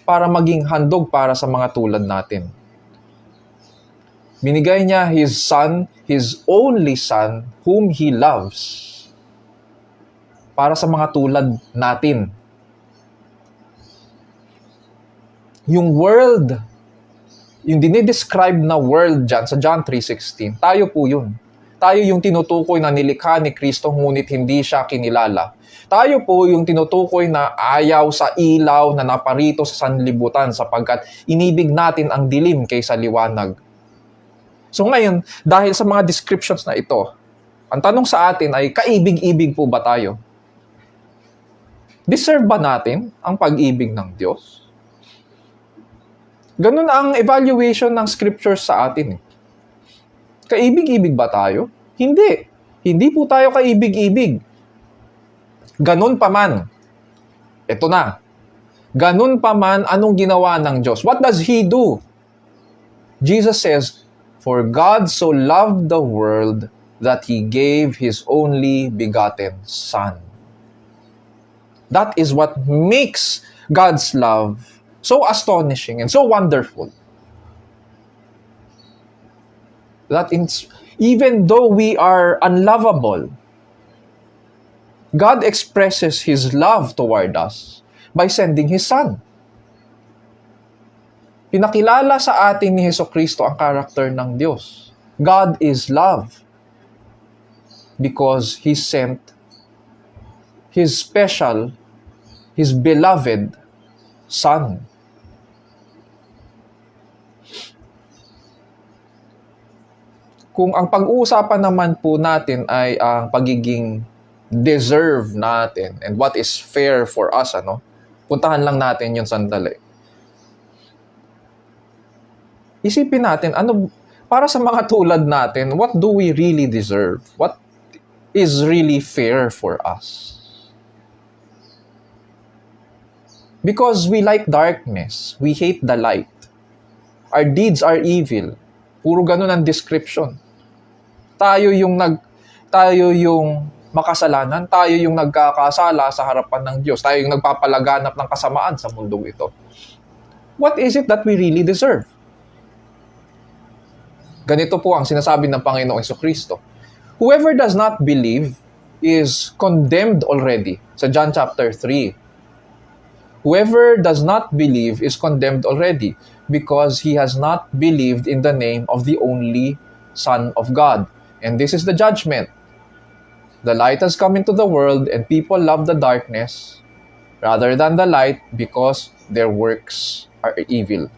para maging handog para sa mga tulad natin. Binigay niya His Son, His only Son, whom He loves, para sa mga tulad natin. Yung world, yung dinidescribe na world dyan sa John 3:16, tayo po yun. Tayo yung tinutukoy na nilikha ni Kristo ngunit hindi siya kinilala. Tayo po yung tinutukoy na ayaw sa ilaw na naparito sa sanlibutan sapagkat inibig natin ang dilim kaysa liwanag. So ngayon, dahil sa mga descriptions na ito, ang tanong sa atin ay, kaibig-ibig po ba tayo? Deserve ba natin ang pag-ibig ng Diyos? Ganun ang evaluation ng scriptures sa atin. Kaibig-ibig ba tayo? Hindi. Hindi po tayo kaibig-ibig. Ganun pa man. Ito na. Ganun pa man, anong ginawa ng Diyos? What does He do? Jesus says, "For God so loved the world that He gave His only begotten Son." That is what makes God's love so astonishing and so wonderful. That even though we are unlovable, God expresses His love toward us by sending His Son. Pinakilala sa atin ni Jesucristo ang karakter ng Diyos. God is love because He sent His special, His beloved Son. Kung ang pag-uusapan naman po natin ay ang pagiging deserve natin and what is fair for us, puntahan lang natin yung sandali. Isipin natin, para sa mga tulad natin, what do we really deserve? What is really fair for us? Because we like darkness, we hate the light. Our deeds are evil. Puro ganun ang description. Tayo yung makasalanan, tayo yung nagkakasala sa harapan ng Diyos, tayo yung nagpapalaganap ng kasamaan sa mundong ito. What is it that we really deserve? Ganito po ang sinasabi ng Panginoong Jesucristo. Whoever does not believe is condemned already. Sa John chapter 3. Whoever does not believe is condemned already because he has not believed in the name of the only Son of God. And this is the judgment. The light has come into the world and people love the darkness rather than the light because their works are evil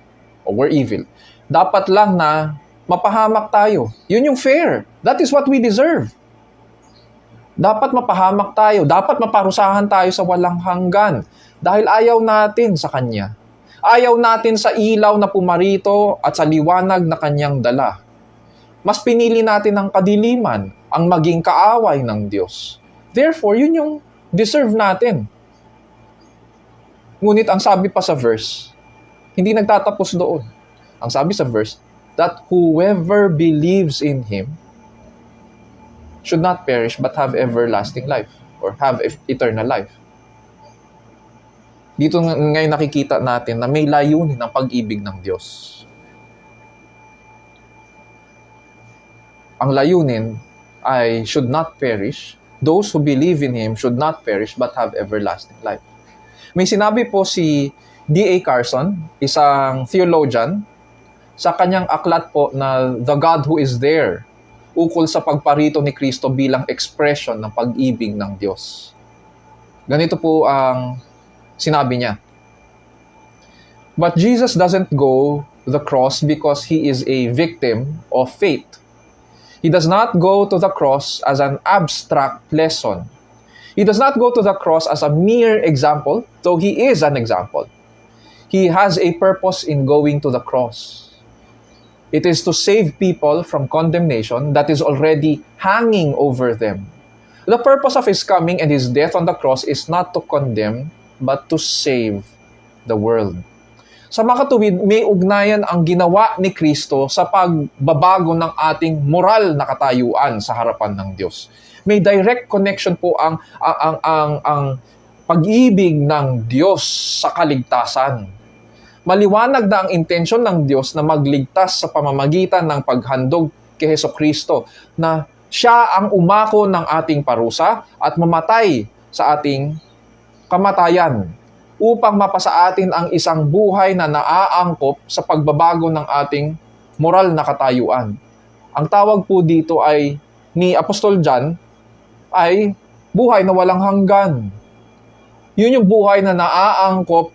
or were evil. Dapat lang na mapahamak tayo. Yun yung fair. That is what we deserve. Dapat mapahamak tayo. Dapat maparusahan tayo sa walang hanggan dahil ayaw natin sa Kanya. Ayaw natin sa ilaw na pumarito at sa liwanag na Kanyang dala. Mas pinili natin ang kadiliman, ang maging kaaway ng Diyos. Therefore, yun yung deserve natin. Ngunit ang sabi pa sa verse, hindi nagtatapos doon. Ang sabi sa verse, that whoever believes in Him should not perish but have everlasting life or have eternal life. Dito ngayon nakikita natin na may layunin ang pag-ibig ng Diyos. Ang layunin ay should not perish. Those who believe in Him should not perish but have everlasting life. May sinabi po si D.A. Carson, isang theologian, sa kanyang aklat po na The God Who Is There, ukol sa pagparito ni Kristo bilang expression ng pag-ibig ng Diyos. Ganito po ang sinabi niya. But Jesus doesn't go to the cross because He is a victim of fate. He does not go to the cross as an abstract lesson. He does not go to the cross as a mere example, though He is an example. He has a purpose in going to the cross. It is to save people from condemnation that is already hanging over them. The purpose of His coming and His death on the cross is not to condemn, but to save the world. Sa makatuwid, may ugnayan ang ginawa ni Kristo sa pagbabago ng ating moral na katayuan sa harapan ng Diyos. May direct connection po ang pag-ibig ng Diyos sa kaligtasan. Maliwanag na ang intensyon ng Diyos na magligtas sa pamamagitan ng paghandog kay Hesukristo, na Siya ang umako ng ating parusa at mamatay sa ating kamatayan upang mapasa atin ang isang buhay na naaangkop sa pagbabago ng ating moral na katayuan. Ang tawag po dito ay ni Apostol John ay buhay na walang hanggan. Yun yung buhay na naaangkop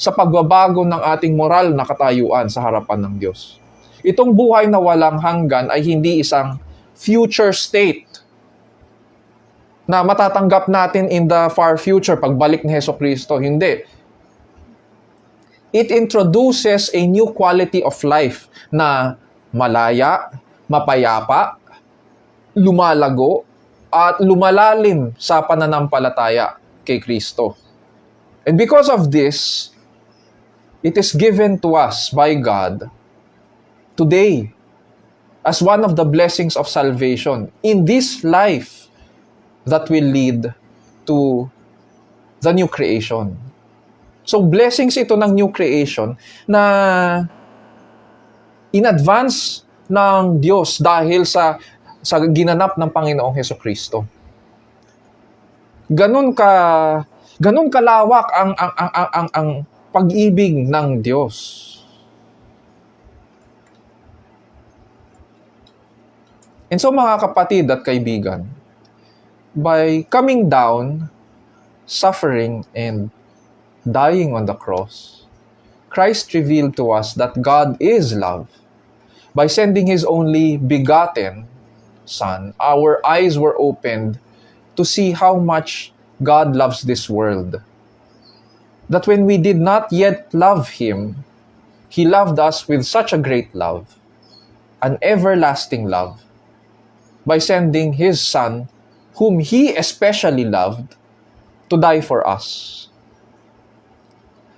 sa pagbabago ng ating moral na katayuan sa harapan ng Diyos. Itong buhay na walang hanggan ay hindi isang future state na matatanggap natin in the far future pagbalik ni Hesukristo. Hindi. It introduces a new quality of life na malaya, mapayapa, lumalago, at lumalalim sa pananampalataya kay Kristo. And because of this, it is given to us by God today as one of the blessings of salvation in this life that will lead to the new creation. So, blessings ito ng new creation na in advance ng Diyos dahil sa ginanap ng Panginoong Hesukristo. Ganun kalawak ang pag-ibig ng Diyos. And so, mga kapatid at kaibigan, by coming down, suffering, and dying on the cross, Christ revealed to us that God is love. By sending His only begotten Son, our eyes were opened to see how much God loves this world. That when we did not yet love Him, He loved us with such a great love, an everlasting love, by sending His Son, whom He especially loved, to die for us.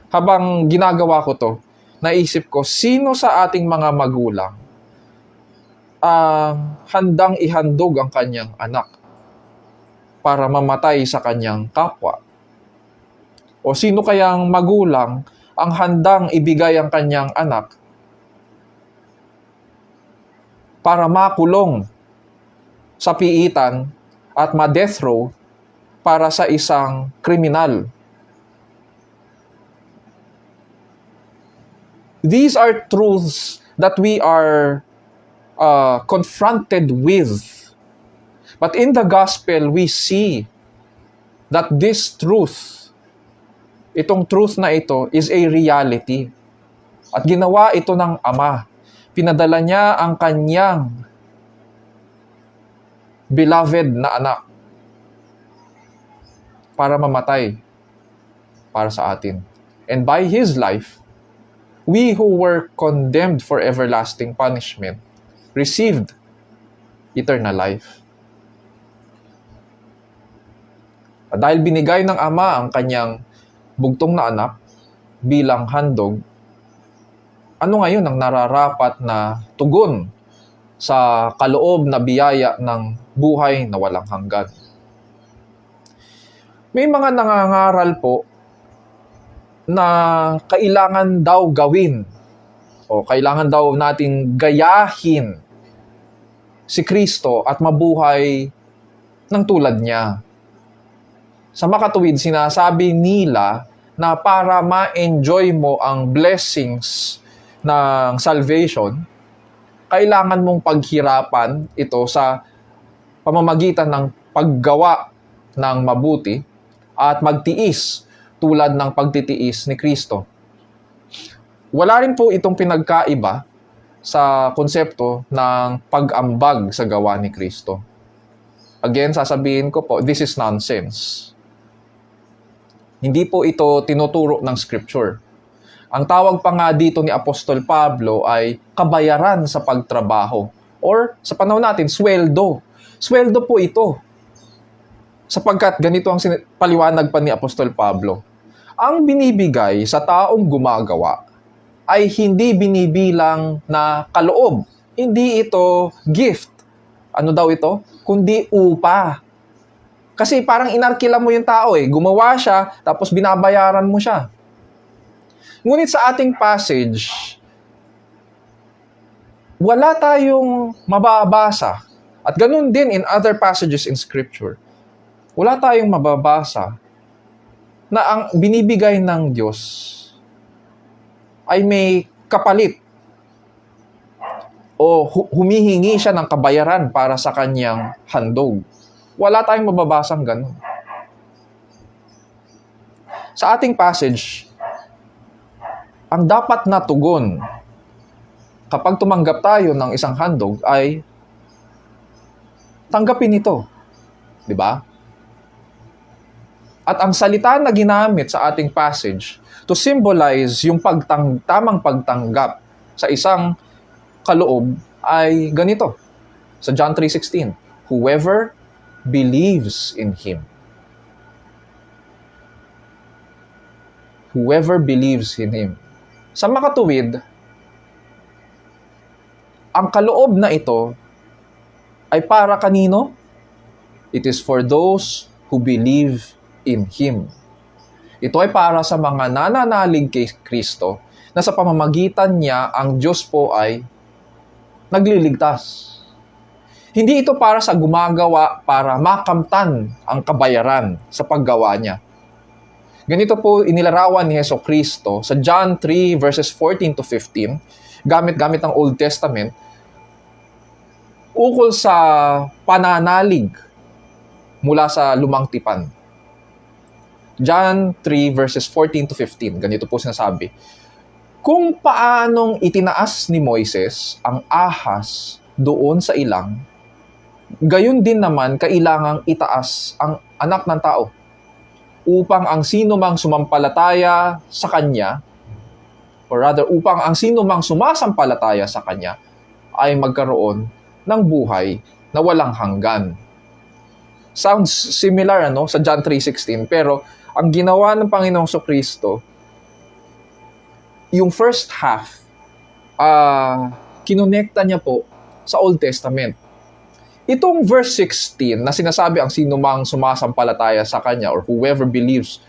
Habang ginagawa ko to, naisip ko, sino sa ating mga magulang handang ihandog ang kanyang anak para mamatay sa kanyang kapwa? O sino kayang magulang ang handang ibigay ang kanyang anak para makulong sa piitan at ma-death row para sa isang kriminal? These are truths that we are confronted with. But in the gospel, we see that this truth, itong truth na ito, is a reality. At ginawa ito ng Ama. Pinadala niya ang kanyang beloved na anak para mamatay para sa atin. And by His life, we who were condemned for everlasting punishment received eternal life. At dahil binigay ng Ama ang kanyang bugtong na anak bilang handog, ano ngayon ang nararapat na tugon sa kaloob na biyaya ng buhay na walang hanggan? May mga nangangaral po na kailangan daw gawin o kailangan daw nating gayahin si Kristo at mabuhay ng tulad niya. Sa makatuwid, sinasabi nila na para ma-enjoy mo ang blessings ng salvation, kailangan mong paghirapan ito sa pamamagitan ng paggawa ng mabuti at magtiis tulad ng pagtitiis ni Kristo. Wala rin po itong pinagkaiba sa konsepto ng pag-ambag sa gawa ni Kristo. Again, sasabihin ko po, this is nonsense. Hindi po ito tinuturo ng Scripture. Ang tawag pa nga dito ni Apostol Pablo ay kabayaran sa pagtrabaho. Or sa panahon natin, sweldo. Sweldo po ito. Sapagkat ganito ang paliwanag pa ni Apostol Pablo. Ang binibigay sa taong gumagawa ay hindi binibilang na kaloob. Hindi ito gift. Ano daw ito? Kundi upa. Kasi parang inarkila mo yung tao Gumawa siya, tapos binabayaran mo siya. Ngunit sa ating passage, wala tayong mababasa. At ganun din in other passages in Scripture. Wala tayong mababasa na ang binibigay ng Diyos ay may kapalit o humihingi siya ng kabayaran para sa kanyang handog. Wala tayong mababasang ganun. Sa ating passage, ang dapat na tugon kapag tumanggap tayo ng isang handog ay tanggapin ito. Di ba? At ang salita na ginamit sa ating passage to symbolize yung tamang pagtanggap sa isang kaloob ay ganito. Sa John 3:16, whoever believes in Him. Whoever believes in Him. Sa makatuwid, ang kaloob na ito ay para kanino? It is for those who believe in Him. Ito ay para sa mga nananalig kay Kristo na sa pamamagitan niya ang Diyos po ay nagliligtas. Hindi ito para sa gumagawa para makamtan ang kabayaran sa paggawa niya. Ganito po inilarawan ni Jesucristo sa John 3 verses 14 to 15, gamit ang Old Testament, ukol sa pananalig mula sa lumang tipan. John 3 verses 14 to 15, ganito po sinasabi, kung paanong itinaas ni Moises ang ahas doon sa ilang, gayon din naman kailangang itaas ang anak ng tao, upang ang sino mang sumampalataya sa Kanya, or rather, upang ang sino mang sumasampalataya sa Kanya, ay magkaroon ng buhay na walang hanggan. Sounds similar sa John 3:16, pero ang ginawa ng Panginoong Kristo, yung first half, kinonekta niya po sa Old Testament. Itong verse 16 na sinasabi ang sino mang sumasampalataya sa Kanya or whoever believes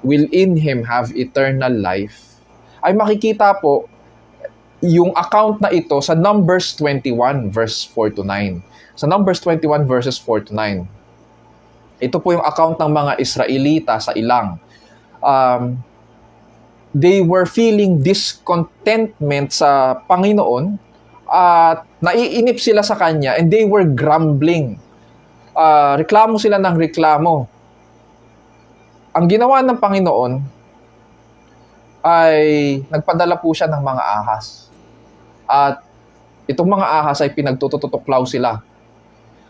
will in Him have eternal life, ay makikita po yung account na ito sa Numbers 21 verse 4 to 9. Sa Numbers 21 verses 4 to 9. Ito po yung account ng mga Israelita sa ilang. They were feeling discontentment sa Panginoon at naiinip sila sa Kanya and they were grumbling. Reklamo sila ng reklamo. Ang ginawa ng Panginoon ay nagpadala po siya ng mga ahas. At itong mga ahas ay pinagtututuklaw sila.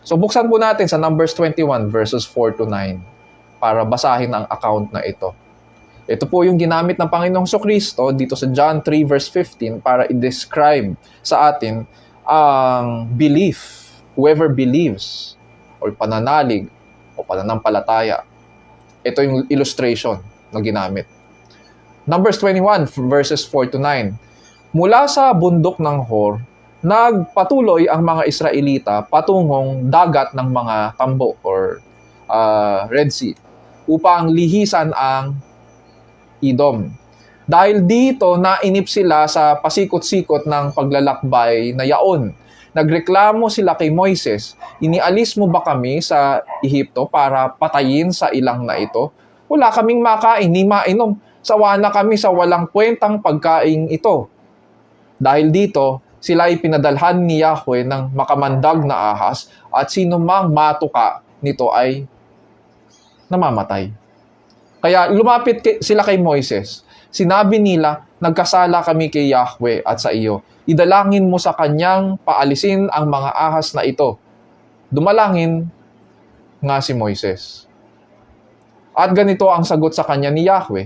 So buksan po natin sa Numbers 21 verses 4 to 9 para basahin ang account na ito. Ito po yung ginamit ng Panginoong Kristo dito sa John 3 verse 15 para i-describe sa atin ang belief, whoever believes, or pananalig, o pananampalataya. Ito yung illustration na ginamit. Numbers 21 verses 4 to 9. Mula sa bundok ng Hor, nagpatuloy ang mga Israelita patungong dagat ng mga tambo or Red Sea upang lihisan ang Edom. Dahil dito, nainip sila sa pasikot-sikot ng paglalakbay na yaon. Nagreklamo sila kay Moises, inialis mo ba kami sa Ehipto para patayin sa ilang na ito? Wala kaming makain ni mainom. Sawa na kami sa walang kwentang pagkain ito. Dahil dito, sila ay pinadalhan ni Yahweh ng makamandag na ahas at sino mang matuka nito ay namamatay. Kaya lumapit sila kay Moises. Sinabi nila, nagkasala kami kay Yahweh at sa iyo. Idalangin mo sa kanyang paalisin ang mga ahas na ito. Dumalangin nga si Moises. At ganito ang sagot sa kanya ni Yahweh.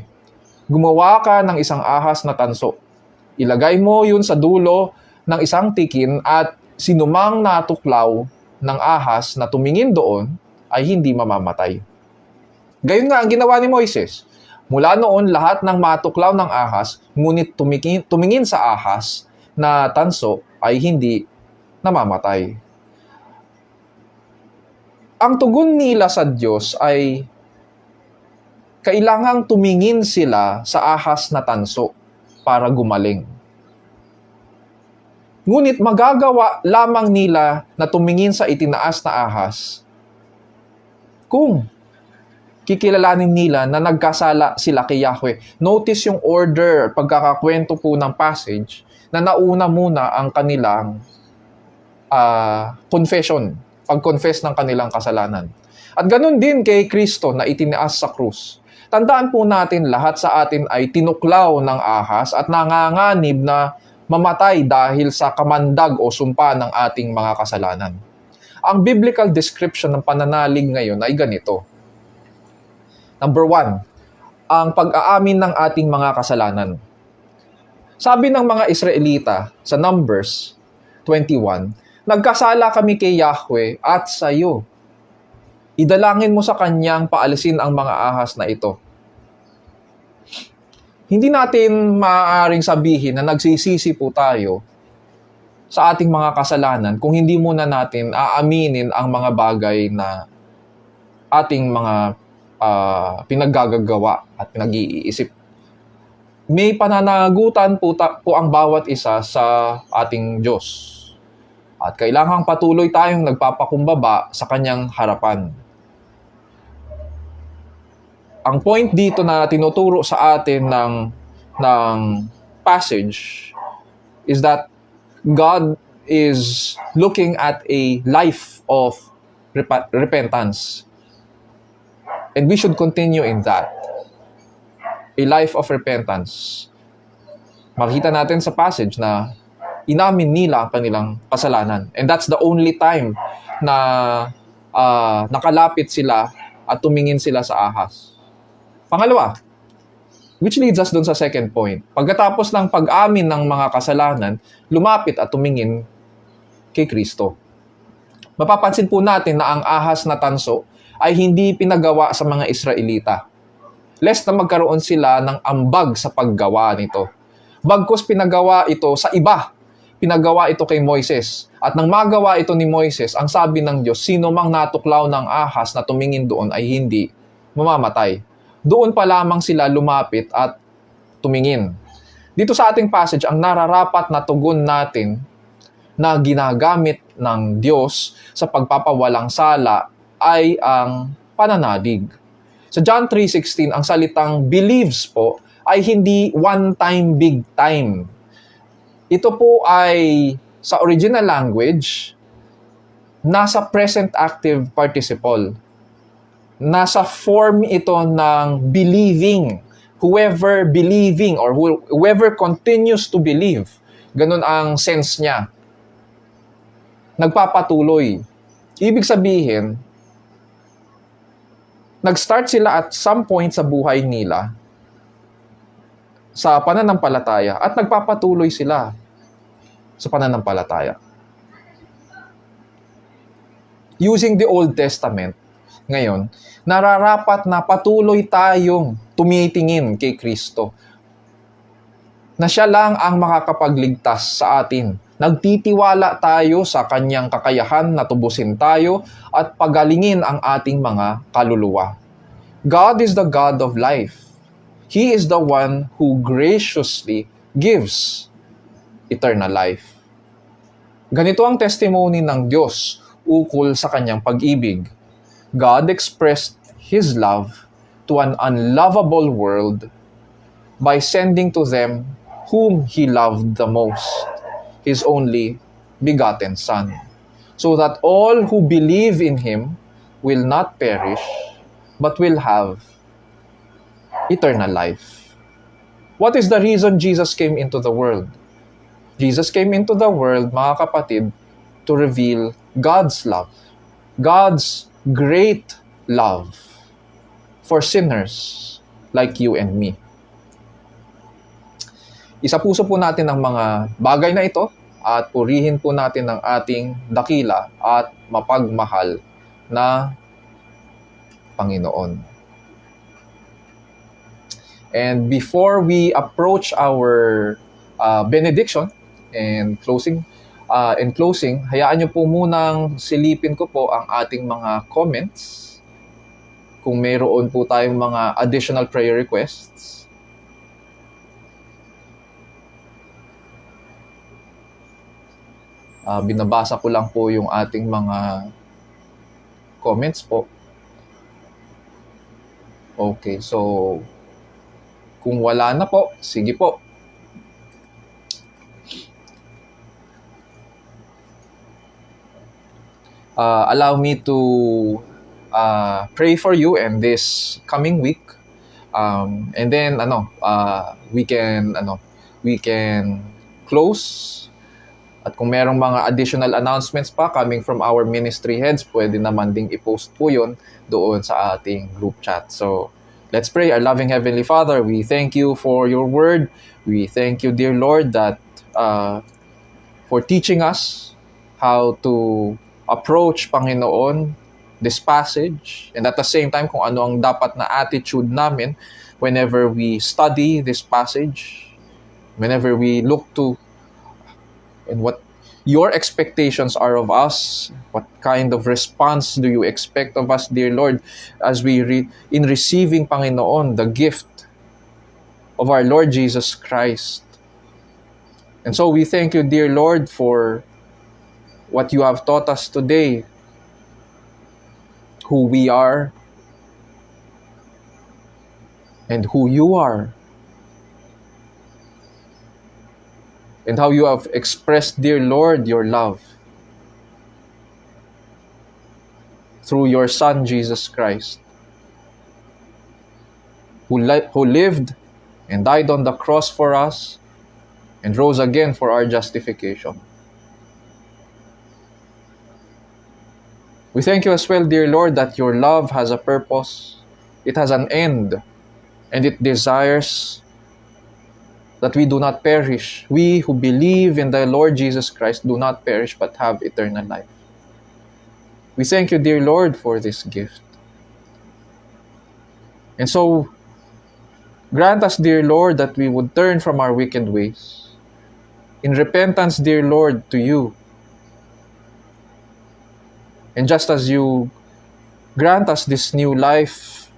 Gumawa ka ng isang ahas na tanso. Ilagay mo yun sa dulo ng isang tikin at sinumang natuklaw ng ahas na tumingin doon ay hindi mamamatay. Gayon nga ang ginawa ni Moises. Mula noon, lahat ng matuklaw ng ahas, ngunit tumingin sa ahas na tanso ay hindi namamatay. Ang tugon nila sa Diyos ay kailangang tumingin sila sa ahas na tanso para gumaling. Ngunit magagawa lamang nila na tumingin sa itinaas na ahas kung kikilalanin nila na nagkasala sila kay Yahweh. Notice yung order, pagkakakwento po ng passage, na nauna muna ang kanilang confession, pag-confess ng kanilang kasalanan. At ganun din kay Kristo na itinaas sa krus. Tandaan po natin, lahat sa atin ay tinuklaw ng ahas at nanganganib na mamatay dahil sa kamandag o sumpa ng ating mga kasalanan. Ang biblical description ng pananalig ngayon ay ganito. Number 1, ang pag-aamin ng ating mga kasalanan. Sabi ng mga Israelita sa Numbers 21, nagkasala kami kay Yahweh at sa iyo. Idalangin mo sa kanyang paalisin ang mga ahas na ito. Hindi natin maaaring sabihin na nagsisisi po tayo sa ating mga kasalanan kung hindi muna natin aaminin ang mga bagay na ating mga pinaggagawa at pinag-iisip. May pananagutan po ang bawat isa sa ating Diyos. At kailangang patuloy tayong nagpapakumbaba sa kanyang harapan. Ang point dito na tinuturo sa atin ng passage is that God is looking at a life of repentance. And we should continue in that. A life of repentance. Makita natin sa passage na inamin nila ang kanilang kasalanan. And that's the only time na nakalapit sila at tumingin sila sa ahas. Pangalawa, which leads us dun sa second point. Pagkatapos ng pag-amin ng mga kasalanan, lumapit at tumingin kay Kristo. Mapapansin po natin na ang ahas na tanso ay hindi pinagawa sa mga Israelita. Lest na magkaroon sila ng ambag sa paggawa nito. Bagkus pinagawa ito sa iba. Pinagawa ito kay Moises. At nang magawa ito ni Moises, ang sabi ng Diyos, sino mang natuklaw ng ahas na tumingin doon ay hindi mamamatay. Doon pa lamang sila lumapit at tumingin. Dito sa ating passage, ang nararapat na tugon natin na ginagamit ng Diyos sa pagpapawalang sala ay ang pananalig. Sa John 3:16, ang salitang believes po ay hindi one time, big time. Ito po ay sa original language, nasa present active participle. Nasa form ito ng believing. Whoever believing or whoever continues to believe. Ganun ang sense niya. Nagpapatuloy. Ibig sabihin, nag-start sila at some point sa buhay nila sa pananampalataya at nagpapatuloy sila sa pananampalataya. Using the Old Testament, ngayon, nararapat na patuloy tayong tumitingin kay Kristo. Na siya lang ang makakapagligtas sa atin. Nagtitiwala tayo sa kanyang kakayahan na tubusin tayo at pagalingin ang ating mga kaluluwa. God is the God of life. He is the one who graciously gives eternal life. Ganito ang testimony ng Diyos ukol sa kanyang pag-ibig. God expressed His love to an unlovable world by sending to them whom He loved the most, His only begotten Son, so that all who believe in Him will not perish, but will have eternal life. What is the reason Jesus came into the world? Jesus came into the world, mga kapatid, to reveal God's love, God's great love for sinners like you and me. Isapuso po natin ang mga bagay na ito at purihin po natin ang ating dakila at mapagmahal na Panginoon. And before we approach our benediction and closing, hayaan niyo po munang silipin ko po ang ating mga comments. Kung mayroon po tayong mga additional prayer requests. Binabasa ko lang po yung ating mga comments po. Okay, so kung wala na po, sige po. Allow me to pray for you and this coming week. And then we can close. At kung merong mga additional announcements pa coming from our ministry heads, pwede naman ding i-post po yun doon sa ating group chat. So, let's pray. Our loving Heavenly Father, we thank you for your word. We thank you, dear Lord, that for teaching us how to approach, Panginoon, this passage. And at the same time, kung ano ang dapat na attitude namin whenever we study this passage, whenever we look to and what your expectations are of us. What kind of response do you expect of us, dear Lord, as we in receiving, Panginoon, the gift of our Lord Jesus Christ. And so we thank you, dear Lord, for what you have taught us today, who we are and who you are. And how you have expressed, dear Lord, your love through your Son, Jesus Christ, who lived and died on the cross for us and rose again for our justification. We thank you as well, dear Lord, that your love has a purpose. It has an end, and it desires that we do not perish. We who believe in the Lord Jesus Christ do not perish but have eternal life. We thank you, dear Lord, for this gift. And so, grant us, dear Lord, that we would turn from our wicked ways. In repentance, dear Lord, to you. And just as you grant us this new life,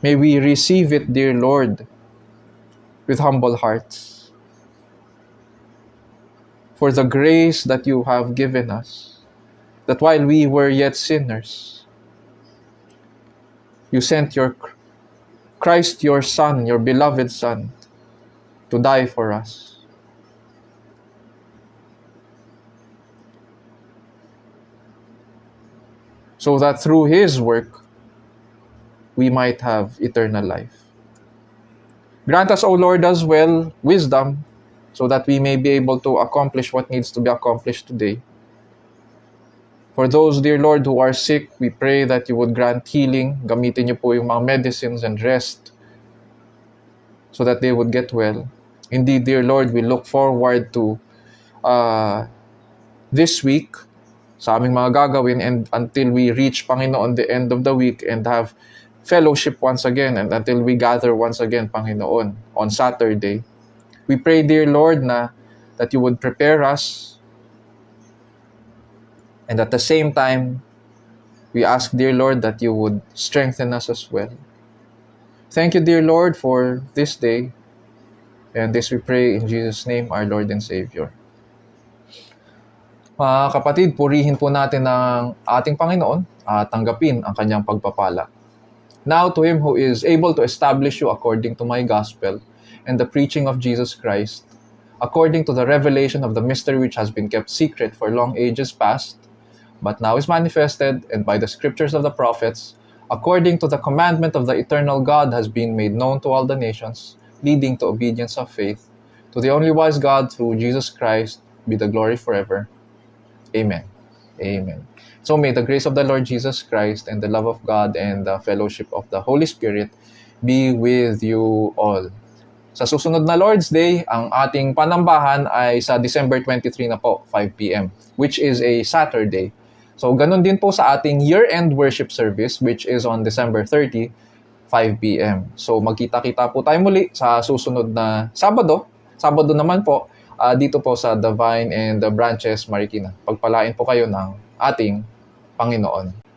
may we receive it, dear Lord, with humble hearts, for the grace that you have given us, that while we were yet sinners, you sent your Christ, your Son, your beloved Son, to die for us. So that through his work, we might have eternal life. Grant us, O Lord, as well, wisdom, so that we may be able to accomplish what needs to be accomplished today. For those, dear Lord, who are sick, we pray that you would grant healing. Gamitin niyo po yung mga medicines and rest so that they would get well. Indeed, dear Lord, we look forward to this week sa aming mga gagawin and until we reach, Panginoon, the end of the week and have fellowship once again and until we gather once again, Panginoon, on Saturday. We pray, dear Lord, that you would prepare us, and at the same time, we ask, dear Lord, that you would strengthen us as well. Thank you, dear Lord, for this day, and this we pray in Jesus' name, our Lord and Savior. Mga kapatid, purihin po natin ang ating Panginoon at tanggapin ang kanyang pagpapala. Now to him who is able to establish you according to my gospel and the preaching of Jesus Christ, according to the revelation of the mystery which has been kept secret for long ages past, but now is manifested, and by the scriptures of the prophets, according to the commandment of the eternal God, has been made known to all the nations, leading to obedience of faith. To the only wise God, through Jesus Christ, be the glory forever. Amen. Amen. So may the grace of the Lord Jesus Christ and the love of God and the fellowship of the Holy Spirit be with you all. Sa susunod na Lord's Day, ang ating panambahan ay sa December 23 na po, 5 p.m., which is a Saturday. So, ganun din po sa ating year-end worship service, which is on December 30, 5 p.m. So, magkita-kita po tayo muli sa susunod na Sabado. Sabado naman po, dito po sa The Vine and the Branches, Marikina. Pagpalain po kayo ng ating Panginoon.